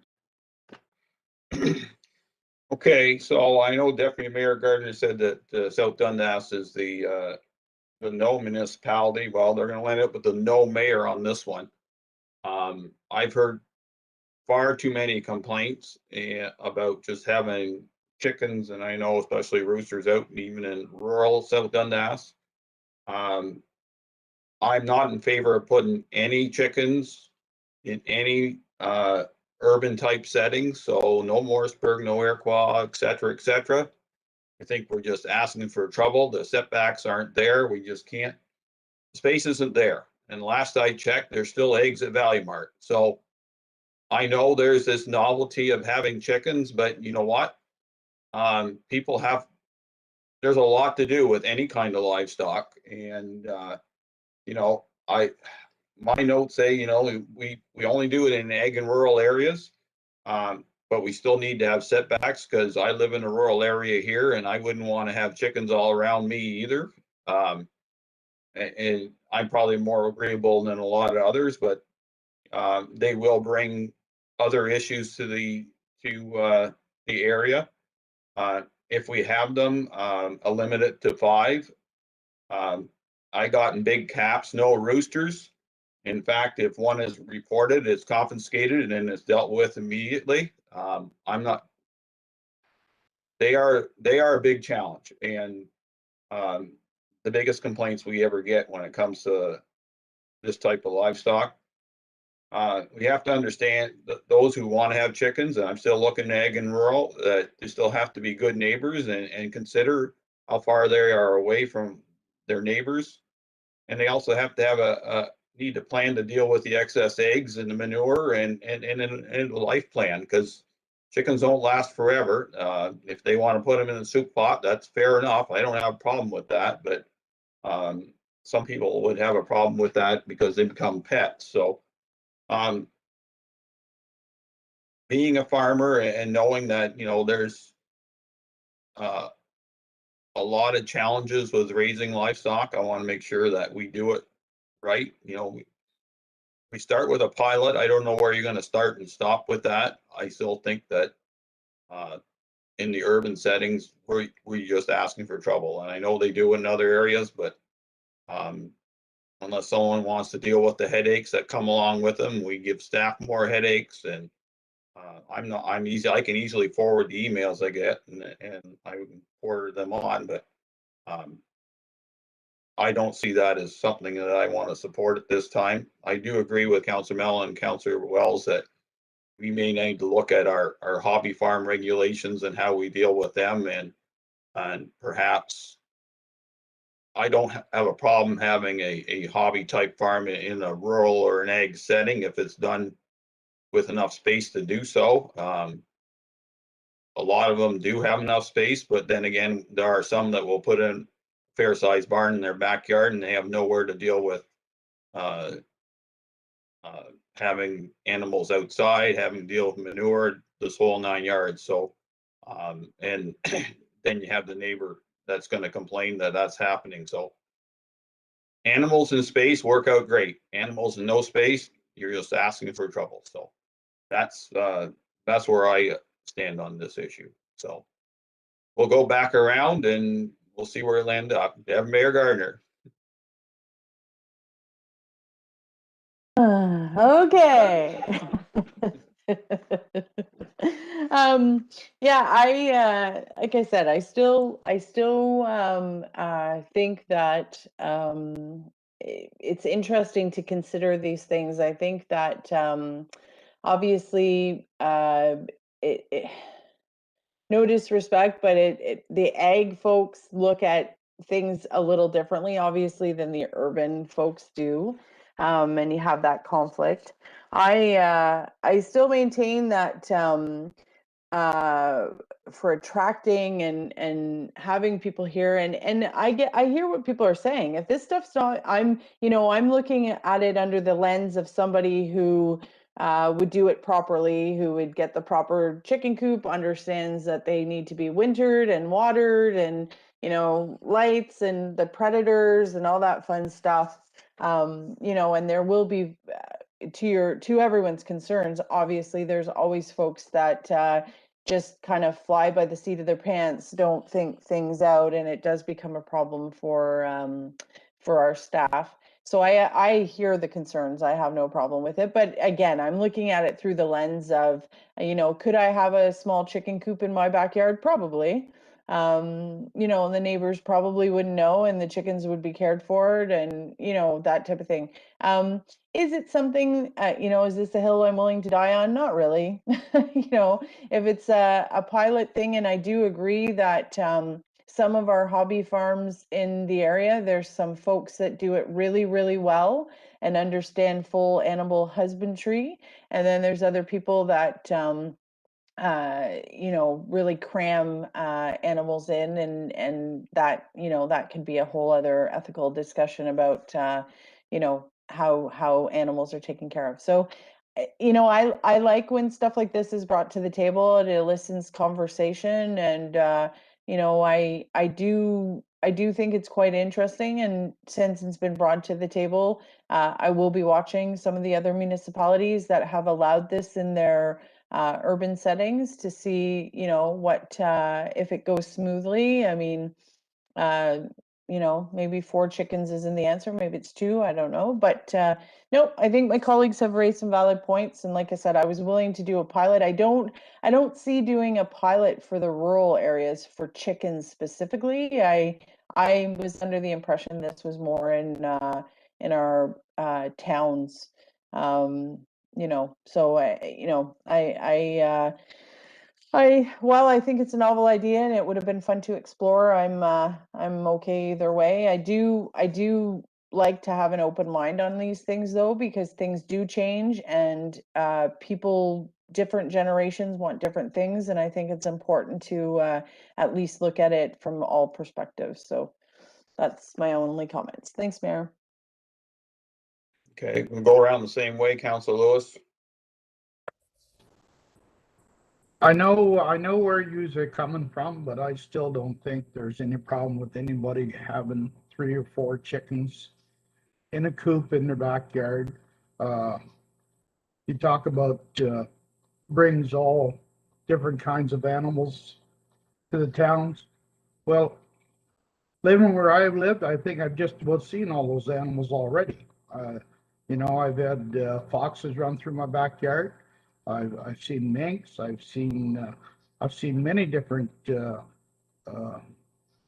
Okay, so I know Deputy Mayor Gardner said that South Dundas is the no municipality. Well, they're going to end up with the no mayor on this one. I've heard far too many complaints about just having chickens, and I know especially roosters out even in rural South Dundas. I'm not in favor of putting any chickens in any urban type settings. So no Morrisburg, no Iroquois, et cetera, et cetera. I think we're just asking for trouble. The setbacks aren't there. We just can't, space isn't there. And last I checked, there's still eggs at Valley Mart. So I know there's this novelty of having chickens, but you know what? People have, there's a lot to do with any kind of livestock. And, you know, my notes say, you know, we only do it in ag and rural areas, but we still need to have setbacks because I live in a rural area here and I wouldn't want to have chickens all around me either. And I'm probably more agreeable than a lot of others, but they will bring other issues to the area. If we have them, limit it to 5. I got in big caps, no roosters. In fact, if one is reported, it's confiscated and then it's dealt with immediately. I'm not. They are a big challenge, and the biggest complaints we ever get when it comes to this type of livestock. We have to understand that those who want to have chickens, and I'm still looking at ag and rural, that they still have to be good neighbors and consider how far they are away from their neighbors. And they also have to have need to plan to deal with the excess eggs and the manure and a life plan, because chickens don't last forever. If they want to put them in the soup pot, that's fair enough. I don't have a problem with that, but some people would have a problem with that because they become pets. So being a farmer and knowing that, there's a lot of challenges with raising livestock, I want to make sure that we do it right. We start with a pilot. I don't know where you're going to start and stop with that. I still think that in the urban settings, we're just asking for trouble. And I know they do in other areas, but unless someone wants to deal with the headaches that come along with them, we give staff more headaches. And I can easily forward the emails I get and I can forward them on, but I don't see that as something that I want to support at this time. I do agree with Councillor Mellon and Councillor Wells that we may need to look at our hobby farm regulations and how we deal with them, and perhaps I don't have a problem having a hobby type farm in a rural or an ag setting if it's done with enough space to do so. A lot of them do have enough space, but then again, there are some that will put in fair sized barn in their backyard and they have nowhere to deal with having animals outside, having to deal with manure, this whole 9 yards. So, and then you have the neighbor that's going to complain that that's happening. So animals in space work out great. Animals in no space, you're just asking for trouble. So that's where I stand on this issue. So we'll go back around and we'll see where it ends up. Mayor Gardner. Okay. Yeah, like I said, I still think that it's interesting to consider these things. I think that obviously no disrespect, but the ag folks look at things a little differently, obviously, than the urban folks do, and you have that conflict. I still maintain that for attracting and having people here, and I hear what people are saying. If this stuff's not, I'm looking at it under the lens of somebody who would do it properly, who would get the proper chicken coop, understands that they need to be wintered and watered, and lights and the predators and all that fun stuff. And there will be, to everyone's concerns, obviously there's always folks that just kind of fly by the seat of their pants, don't think things out, and it does become a problem for our staff. So I hear the concerns. I have no problem with it. But again, I'm looking at it through the lens of, could I have a small chicken coop in my backyard? Probably. And the neighbors probably wouldn't know, and the chickens would be cared for, and that type of thing. Is it something, is this a hill I'm willing to die on? Not really. If it's a pilot thing, and I do agree that some of our hobby farms in the area, there's some folks that do it really, really well and understand full animal husbandry. And then there's other people that, really cram animals in, and that, that could be a whole other ethical discussion about, how animals are taken care of. So, I like when stuff like this is brought to the table. It elicits conversation, and I do think it's quite interesting. And since it's been brought to the table, I will be watching some of the other municipalities that have allowed this in their urban settings to see, what if it goes smoothly. I mean, maybe 4 chickens isn't the answer. Maybe it's 2. I don't know. But no, I think my colleagues have raised some valid points. And like I said, I was willing to do a pilot. I don't see doing a pilot for the rural areas for chickens specifically. I was under the impression this was more in our towns. So while I think it's a novel idea and it would have been fun to explore, I'm okay either way. I do like to have an open mind on these things though, because things do change and people, different generations want different things. And I think it's important to at least look at it from all perspectives. So that's my only comments. Thanks, Mayor. Okay, we'll go around the same way. Council Lewis. I know where yous are coming from, but I still don't think there's any problem with anybody having 3 or 4 chickens in a coop in their backyard. You talk about brings all different kinds of animals to the towns. Well, living where I've lived, I think I've just about seen all those animals already. You know, I've had foxes run through my backyard. I've seen minks. I've seen many different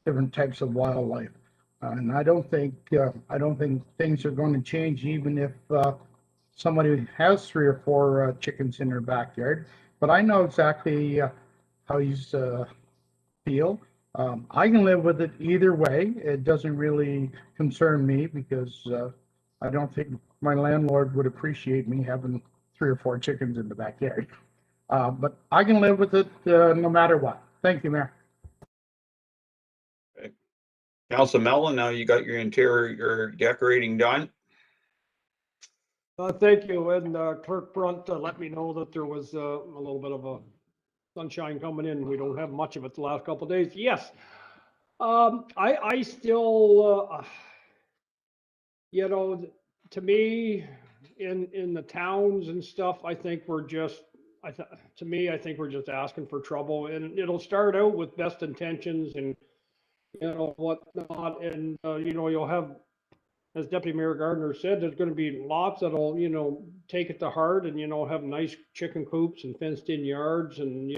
different types of wildlife, and I don't think things are going to change even if somebody has 3 or 4 chickens in their backyard. But I know exactly how you feel. I can live with it either way. It doesn't really concern me because I don't think my landlord would appreciate me having 3 or 4 chickens in the backyard. But I can live with it no matter what. Thank you, Mayor. Okay. Council Mellon, now you got your interior decorating done. Thank you, and Clerk Brunt let me know that there was a little bit of a sunshine coming in. We don't have much of it the last couple of days. Yes, I still, you know, to me, in the towns and stuff, I think we're just, to me, I think we're just asking for trouble, and it'll start out with best intentions and whatnot, and you know, you'll have, as Deputy Mayor Gardner said, there's going to be lots that'll, take it to heart and, have nice chicken coops and fenced in yards and,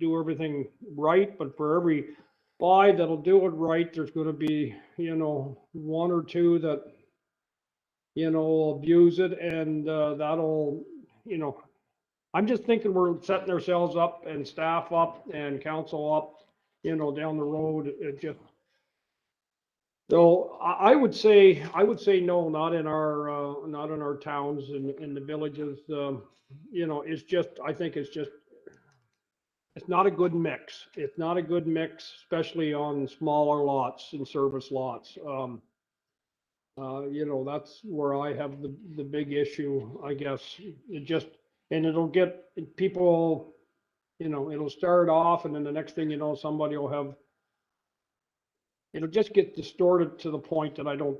do everything right. But for every 5 that'll do it right, there's going to be, 1 or 2 that, abuse it. And that'll, I'm just thinking we're setting ourselves up and staff up and council up, down the road. It just, so I would say no, not in our towns and in the villages. It's just, I think it's just, it's not a good mix. It's not a good mix, especially on smaller lots and service lots. That's where I have the big issue, I guess. It just, and it'll get people, it'll start off and then the next thing you know, somebody will have, it'll just get distorted to the point that I don't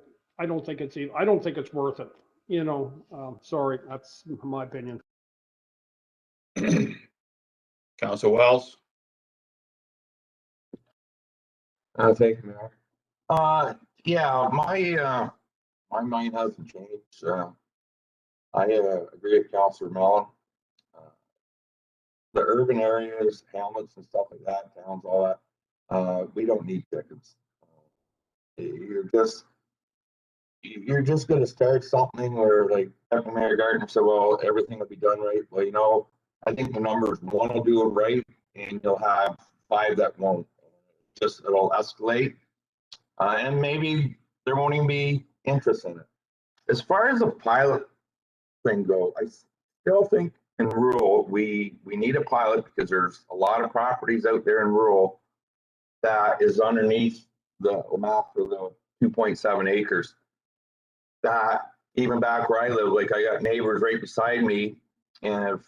think it's worth it. Sorry, that's my opinion. Council Wells. Thank you, Mayor. Yeah, my mind hasn't changed. I agree with Councillor Mellon. The urban areas, hamlets and stuff like that, towns, all that, we don't need chickens. You're just going to start something where, like Deputy Mayor Gardner said, well, everything will be done right. Well, I think the numbers, 1 will do it right, and you'll have 5 that won't. Just it'll escalate, and maybe there won't even be interest in it. As far as the pilot thing go, I still think in rural we need a pilot because there's a lot of properties out there in rural that is underneath the map of the 2.7 acres. That even back where I live, like I got neighbors right beside me, and if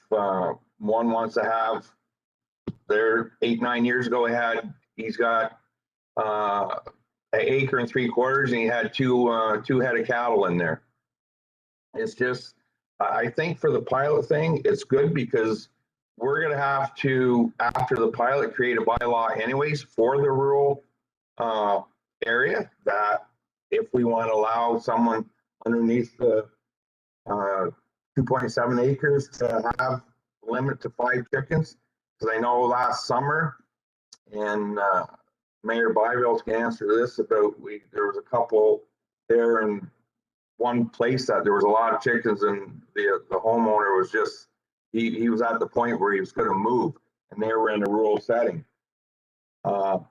one wants to have their 8-9 years ago, he's got an 1.75 acres and he had two head of cattle in there. It's just, I think for the pilot thing, it's good because we're going to have to, after the pilot, create a bylaw anyways for the rural area that if we want to allow someone underneath the 2.7 acres to have a limit to 5 chickens. Because I know last summer, and Mayor Byville can answer this, about there was a couple there in one place that there was a lot of chickens, and the homeowner was just, he was at the point where he was going to move, and they were in a rural setting.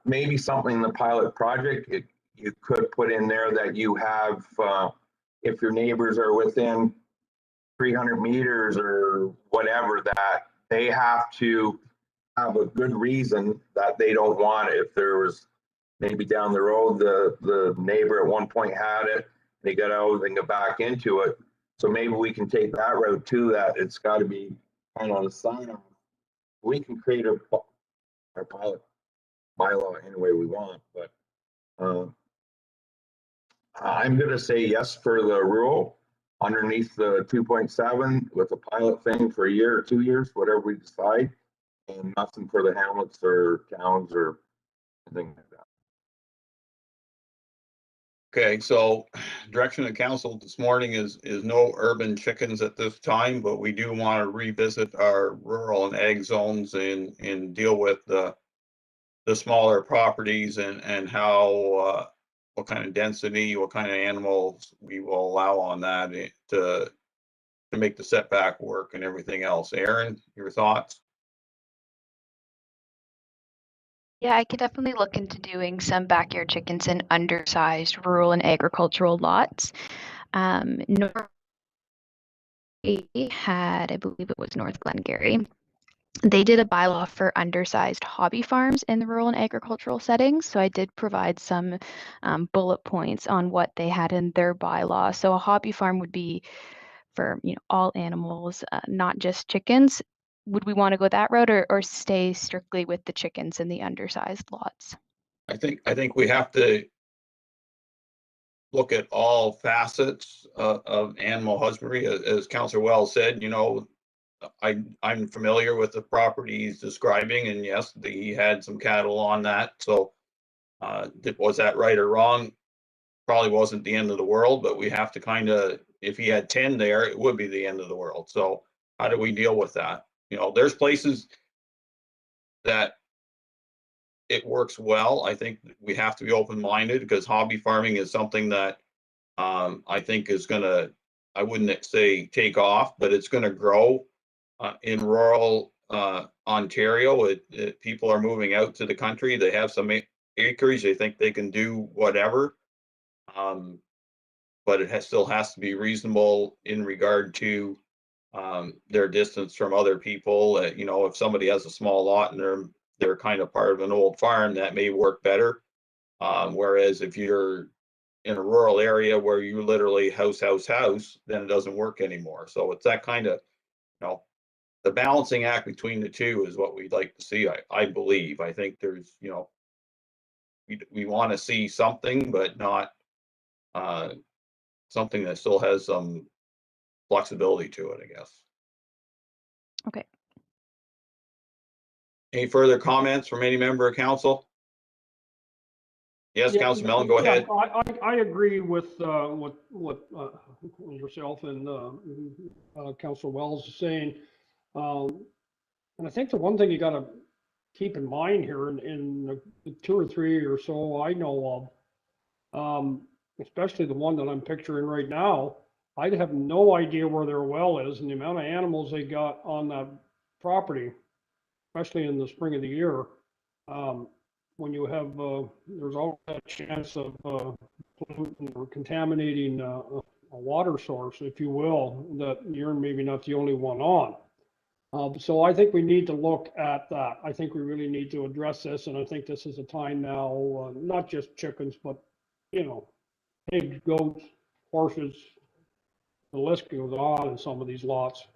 Maybe something in the pilot project, you could put in there that you have if your neighbors are within 300 meters or whatever, that they have to have a good reason that they don't want it. If there was maybe down the road, the neighbor at one point had it, they got out and got back into it. So maybe we can take that route too, that it's got to be kind of on a sign off. We can create our pilot bylaw any way we want, but I'm going to say yes for the rule underneath the 2.7 with a pilot thing for a year or 2 years, whatever we decide, and nothing for the hamlets or towns or anything like that. Okay, so direction of council this morning is no urban chickens at this time, but we do want to revisit our rural and ag zones and deal with the smaller properties and how what kind of density, what kind of animals we will allow on that to make the setback work and everything else. Aaron, your thoughts? Yeah, I could definitely look into doing some backyard chickens in undersized rural and agricultural lots. North had, I believe it was North Glengarry, they did a bylaw for undersized hobby farms in the rural and agricultural settings. So I did provide some bullet points on what they had in their bylaw. So a hobby farm would be for all animals, not just chickens. Would we want to go that route or stay strictly with the chickens in the undersized lots? I think we have to look at all facets of animal husbandry. As Councillor Wells said, I'm familiar with the property he's describing, and yes, he had some cattle on that. So was that right or wrong? Probably wasn't the end of the world, but we have to kind of, if he had 10 there, it would be the end of the world. So how do we deal with that? There's places that it works well. I think we have to be open-minded because hobby farming is something that I think is gonna, I wouldn't say take off, but it's gonna grow in rural Ontario. People are moving out to the country. They have some acreage. They think they can do whatever. But it still has to be reasonable in regard to their distance from other people. If somebody has a small lot and they're kind of part of an old farm, that may work better. Whereas if you're in a rural area where you literally house, then it doesn't work anymore. So it's that kind of, the balancing act between the two is what we'd like to see. I believe. I think there's, we want to see something, but not something that still has some flexibility to it, I guess. Okay. Any further comments from any member of council? Yes, Councilor Mellon, go ahead. I agree with what yourself and Councilor Wells is saying. And I think the one thing you got to keep in mind here in the 2 or 3 or so I know of, especially the one that I'm picturing right now, I'd have no idea where their well is and the amount of animals they got on that property, especially in the spring of the year. When you have, there's always a chance of polluting or contaminating a water source, if you will, that you're maybe not the only one on. So I think we need to look at that. I think we really need to address this, and I think this is a time now, not just chickens, but pigs, goats, horses. The list goes on in some of these lots.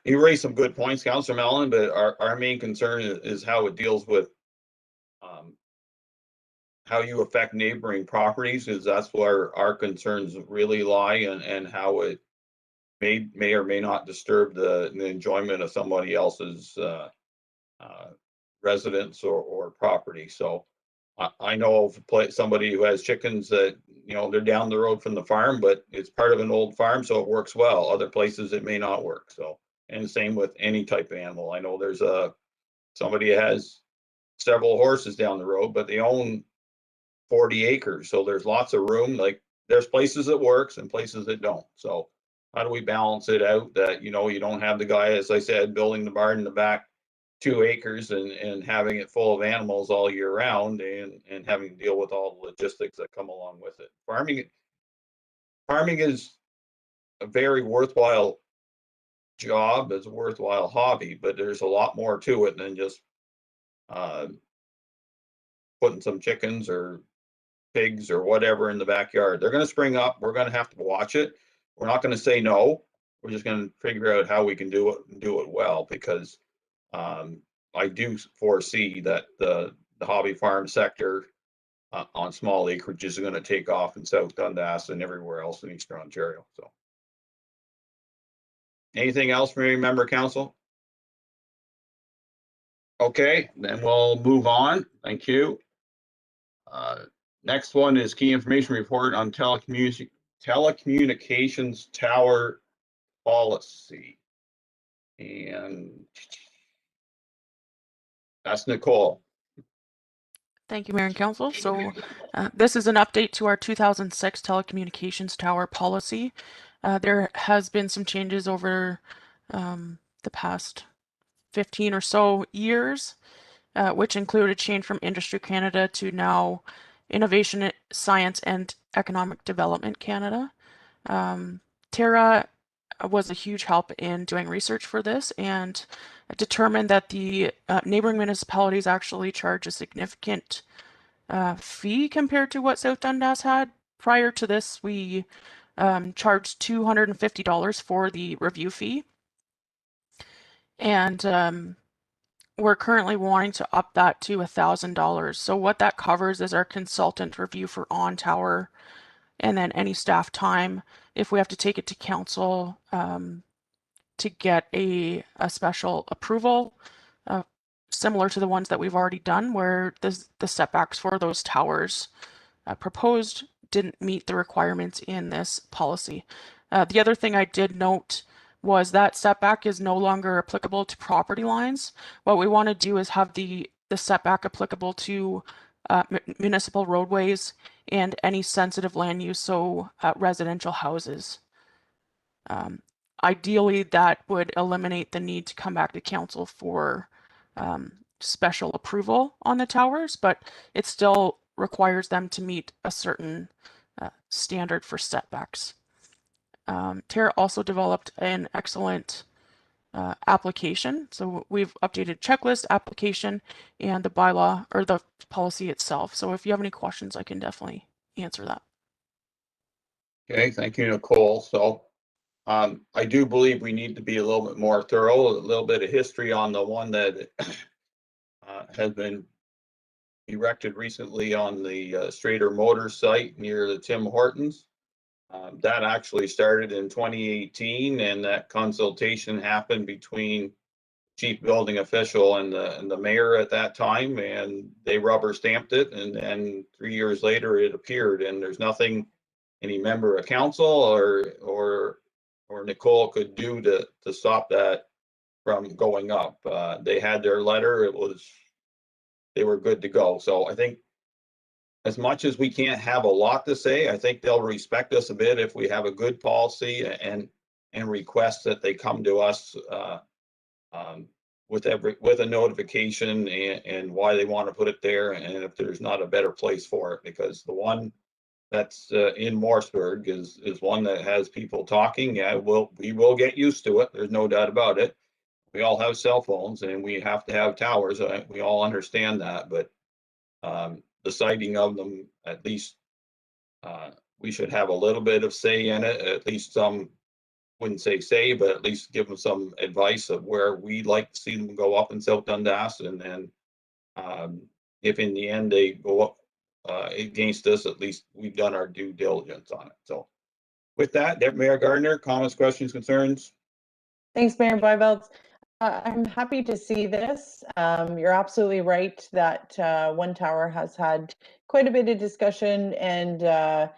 You raised some good points, Councilor Mellon, but our main concern is how it deals with how you affect neighboring properties, because that's where our concerns really lie, and how it may or may not disturb the enjoyment of somebody else's residence or property. So I know of somebody who has chickens that, they're down the road from the farm, but it's part of an old farm, so it works well. Other places it may not work. So, and same with any type of animal. I know there's somebody has several horses down the road, but they own 40 acres. So there's lots of room. Like there's places that works and places that don't. So how do we balance it out that, you don't have the guy, as I said, building the barn in the back 2 acres and having it full of animals all year round and having to deal with all the logistics that come along with it. Farming is a very worthwhile job, it's a worthwhile hobby, but there's a lot more to it than just putting some chickens or pigs or whatever in the backyard. They're going to spring up. We're going to have to watch it. We're not going to say no. We're just going to figure out how we can do it and do it well, because I do foresee that the hobby farm sector on small acreage is going to take off in South Dundas and everywhere else in Eastern Ontario. So, anything else from any member council? Okay, then we'll move on. Thank you. Next one is key information report on telecommunications tower policy. And that's Nicole. Thank you, Mayor and Council. So this is an update to our 2006 telecommunications tower policy. There has been some changes over the past 15 or so years, which include a change from Industry Canada to now Innovation, Science and Economic Development Canada. Tara was a huge help in doing research for this and determined that the neighboring municipalities actually charge a significant fee compared to what South Dundas had. Prior to this, we charged $250 for the review fee. And we're currently wanting to up that to $1,000. So what that covers is our consultant review for on-tower, and then any staff time if we have to take it to council to get a special approval, similar to the ones that we've already done, where the setbacks for those towers proposed didn't meet the requirements in this policy. The other thing I did note was that setback is no longer applicable to property lines. What we want to do is have the setback applicable to municipal roadways and any sensitive land use, so residential houses. Ideally, that would eliminate the need to come back to council for special approval on the towers, but it still requires them to meet a certain standard for setbacks. Tara also developed an excellent application. So we've updated checklist, application, and the bylaw or the policy itself. So if you have any questions, I can definitely answer that. Okay, thank you, Nicole. So I do believe we need to be a little bit more thorough, a little bit of history on the one that has been erected recently on the Strader Motors site near the Tim Hortons. That actually started in 2018, and that consultation happened between chief building official and the mayor at that time, and they rubber stamped it, and then 3 years later it appeared, and there's nothing any member of council or Nicole could do to stop that from going up. They had their letter, they were good to go. So I think as much as we can't have a lot to say, I think they'll respect us a bit if we have a good policy and request that they come to us with a notification and why they want to put it there, and if there's not a better place for it, because the one that's in Morrisburg is one that has people talking. Yeah, we will get used to it. There's no doubt about it. We all have cell phones and we have to have towers. We all understand that, but the siting of them, at least we should have a little bit of say in it, at least some, wouldn't say, but at least give them some advice of where we'd like to see them go up in South Dundas. And then if in the end they go up against us, at least we've done our due diligence on it. So with that, Deputy Mayor Gardner, comments, questions, concerns? Thanks, Mayor Byveld. I'm happy to see this. You're absolutely right that One Tower has had quite a bit of discussion, and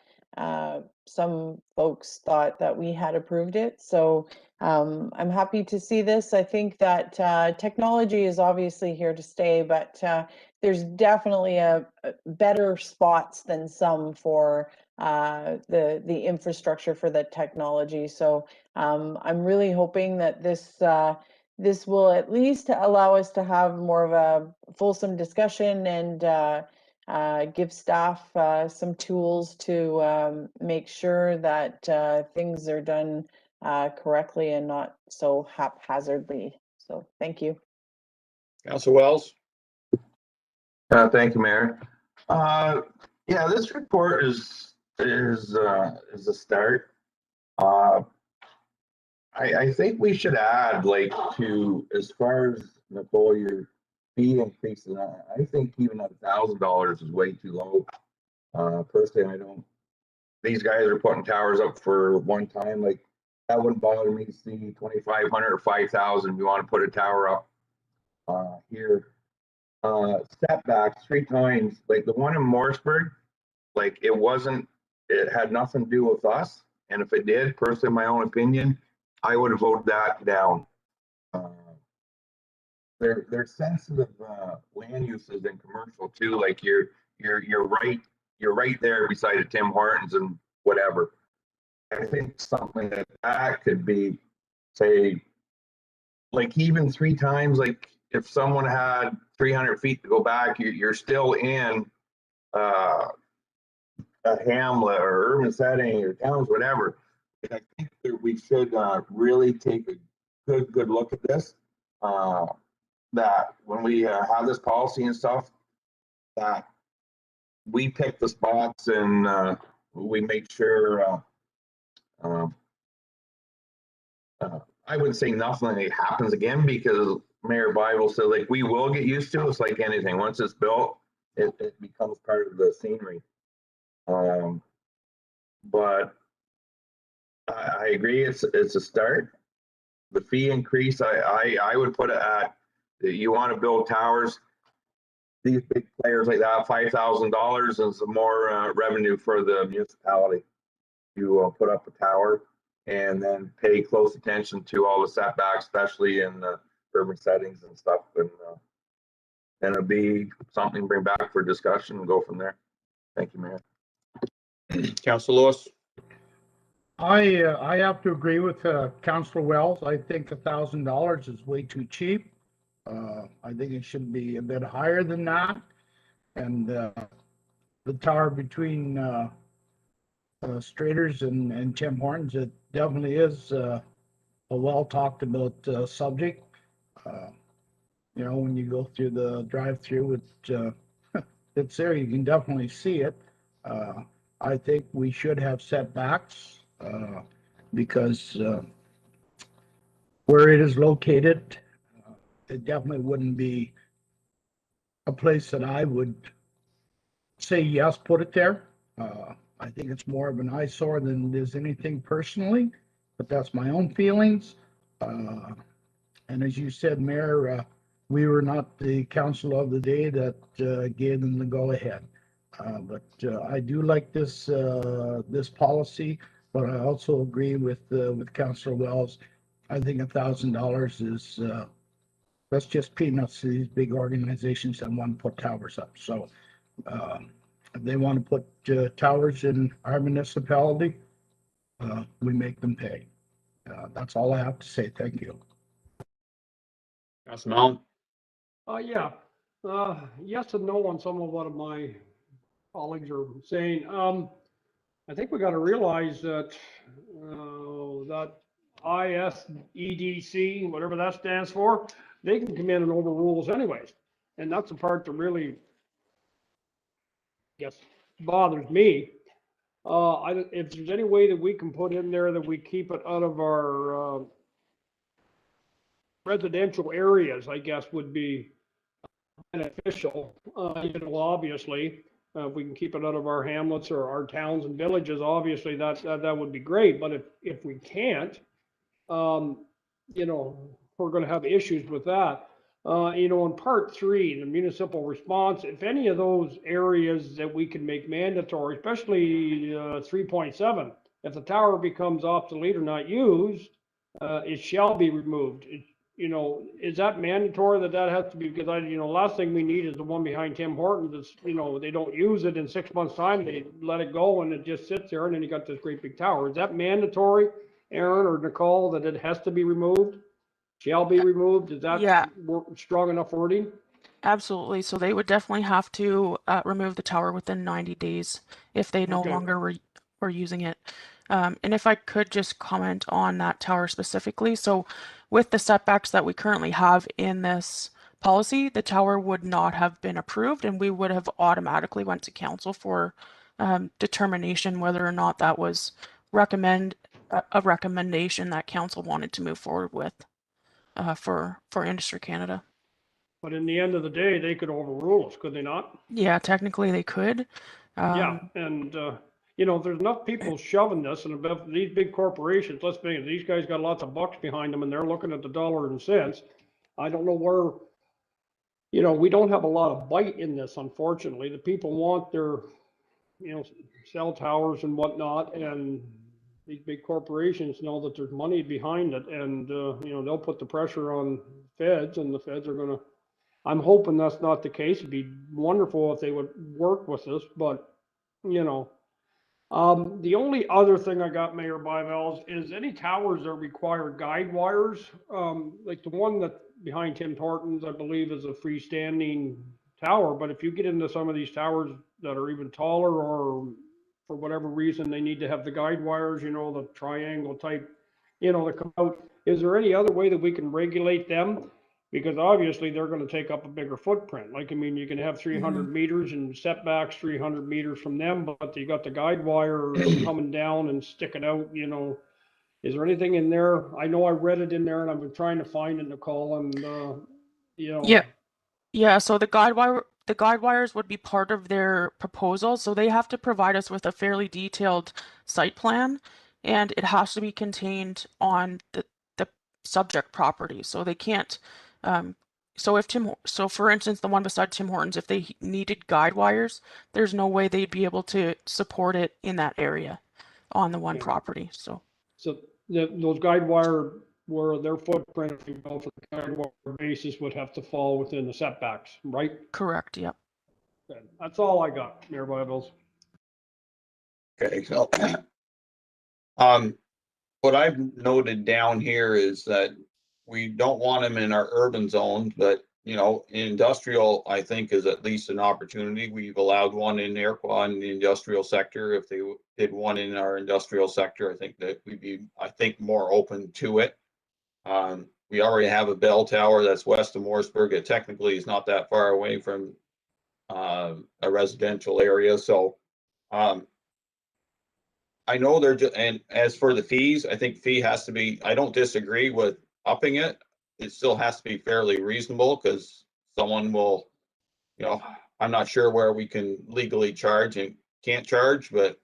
some folks thought that we had approved it. So I'm happy to see this. I think that technology is obviously here to stay, but there's definitely a better spots than some for the infrastructure for the technology. So I'm really hoping that this will at least allow us to have more of a fulsome discussion and give staff some tools to make sure that things are done correctly and not so haphazardly. So thank you. Council Wells? Thank you, Mayor. Yeah, this report is a start. I think we should add, like, to, as far as Nicole, your fee increases, I think even $1,000 is way too low. Personally, I don't. These guys are putting towers up for one time. Like, that wouldn't bother me to see 2,500 or 5,000 if you want to put a tower up here. Setbacks 3 times, like the one in Morrisburg, like it had nothing to do with us. And if it did, personally, in my own opinion, I would have voted that down. They're sensitive land uses in commercial too. Like you're right there beside a Tim Hortons and whatever. I think something that could be, say, like even 3 times, like if someone had 300 feet to go back, you're still in a hamlet or urban setting or towns, whatever. And I think that we should really take a good look at this. That when we have this policy and stuff, that we pick the spots and we make sure. I would say nothing happens again, because Mayor Bible said, like, we will get used to it. It's like anything. Once it's built, it becomes part of the scenery. But I agree, it's a start. The fee increase, I would put it at, you want to build towers, these big players like that, $5,000 is more revenue for the municipality. You put up a tower and then pay close attention to all the setbacks, especially in the urban settings and stuff. And then it'll be something to bring back for discussion and go from there. Thank you, Mayor. Council Lewis? I have to agree with Councilor Wells. I think $1,000 is way too cheap. I think it should be a bit higher than that. And the tower between Straters and Tim Hortons, it definitely is a well talked about subject. You know, when you go through the drive-through, it's there. You can definitely see it. I think we should have setbacks because where it is located, it definitely wouldn't be a place that I would say, yes, put it there. I think it's more of an eyesore than it is anything personally, but that's my own feelings. And as you said, Mayor, we were not the council of the day that gave them the go-ahead. But I do like this this policy, but I also agree with Councilor Wells. I think $1,000 is that's just peanuts to these big organizations that want to put towers up. So if they want to put towers in our municipality, we make them pay. That's all I have to say. Thank you. Council Mellon? Yeah. Yes and no on some of what my colleagues are saying. I think we got to realize that that ISEDC, whatever that stands for, they can come in and overrule us anyways. And that's the part that really, yes, bothers me. If there's any way that we can put in there that we keep it out of our residential areas, I guess would be beneficial. Obviously, if we can keep it out of our hamlets or our towns and villages, obviously that would be great. But if we can't, we're going to have issues with that. In part 3, the municipal response, if any of those areas that we can make mandatory, especially 3.7, if the tower becomes obsolete or not used, it shall be removed. Is that mandatory that has to be? Because last thing we need is the one behind Tim Hortons. It's, they don't use it in 6 months' time. They let it go and it just sits there, and then you got this great big tower. Is that mandatory, Aaron or Nicole, that it has to be removed? shall be removed. Is that Yeah. strong enough wording? Absolutely. So they would definitely have to remove the tower within 90 days if they no Okay. longer were using it. And if I could just comment on that tower specifically. So with the setbacks that we currently have in this policy, the tower would not have been approved and we would have automatically went to council for determination whether or not that was a recommendation that council wanted to move forward with for Industry Canada. But in the end of the day, they could overrule us, could they not? Yeah, technically they could. Yeah, and, you know, there's enough people shoving this, and if these big corporations, let's be, these guys got lots of bucks behind them, and they're looking at the dollars and cents. I don't know where, you know, we don't have a lot of bite in this, unfortunately. The people want their, you know, cell towers and whatnot, and these big corporations know that there's money behind it, and, you know, they'll put the pressure on feds, and the feds are gonna, I'm hoping that's not the case. It'd be wonderful if they would work with us, but, you know. The only other thing I got, Mayor Byvells, is any towers that require guide wires, like the one that behind Tim Hortons, I believe, is a freestanding tower. But if you get into some of these towers that are even taller, or for whatever reason they need to have the guide wires, you know, the triangle type, you know, that come out, is there any other way that we can regulate them? Because obviously they're going to take up a bigger footprint. Like, I mean, you can have 300 meters and setbacks 300 meters from them, but you got the guide wires coming down and sticking out, you know. Is there anything in there? I know I read it in there and I've been trying to find it, Nicole, and, you know. Yeah. Yeah, so the guide wires would be part of their proposal, so they have to provide us with a fairly detailed site plan, and it has to be contained on the subject property. So they can't. So for instance, the one beside Tim Hortons, if they needed guide wires, there's no way they'd be able to support it in that area on the one property. So those guide wire, where their footprint, if you go for the guide wire basis, would have to fall within the setbacks, right? correct, yep. Good. That's all I got, Mayor Byvells. Okay, so, what I've noted down here is that we don't want them in our urban zones, but, you know, industrial, I think, is at least an opportunity. We've allowed one in Iroquois in the industrial sector. If they did one in our industrial sector, I think that we'd be, I think, more open to it. We already have a bell tower that's west of Morrisburg. It technically is not that far away from a residential area. So I know they're just, and as for the fees, I think fee has to be, I don't disagree with upping it. It still has to be fairly reasonable, because someone will, you know, I'm not sure where we can legally charge and can't charge, but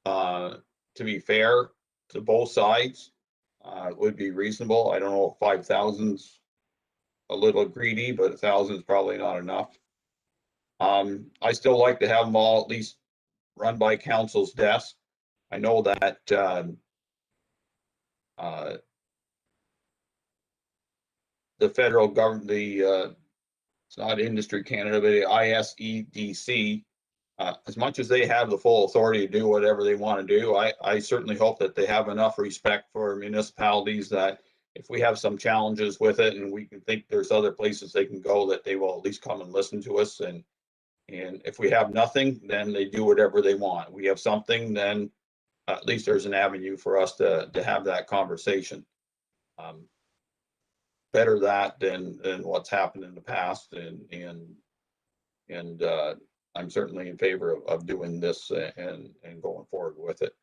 to be fair to both sides, it would be reasonable. I don't know if 5,000's a little greedy, but 1,000 is probably not enough. I still like to have them all at least run by council's desk. I know that the federal government, it's not Industry Canada, but the ISEDC, as much as they have the full authority to do whatever they want to do, I certainly hope that they have enough respect for municipalities that if we have some challenges with it and we can think there's other places they can go, that they will at least come and listen to us. And if we have nothing, then they do whatever they want. We have something, then at least there's an avenue for us to have that conversation. Better that than what's happened in the past, and I'm certainly in favor of doing this and going forward with it.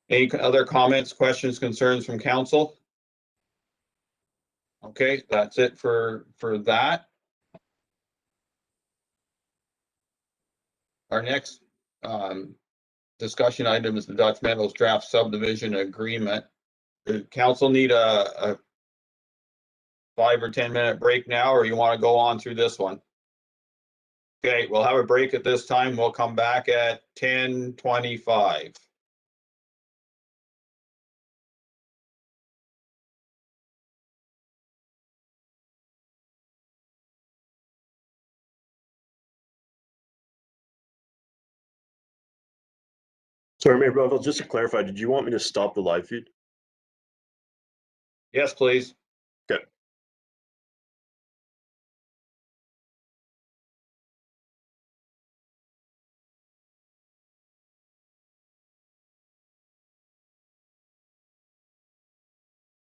Any other comments, questions, concerns from council? Okay, that's it for that. Our next discussion item is the Dutch Meadows draft subdivision agreement. Does council need a 5 or 10 minute break now, or you want to go on through this one? Okay, we'll have a break at this time. We'll come back at 10:25. Sorry, Mayor Beville, just to clarify, did you want me to stop the live feed? Yes, please. Good.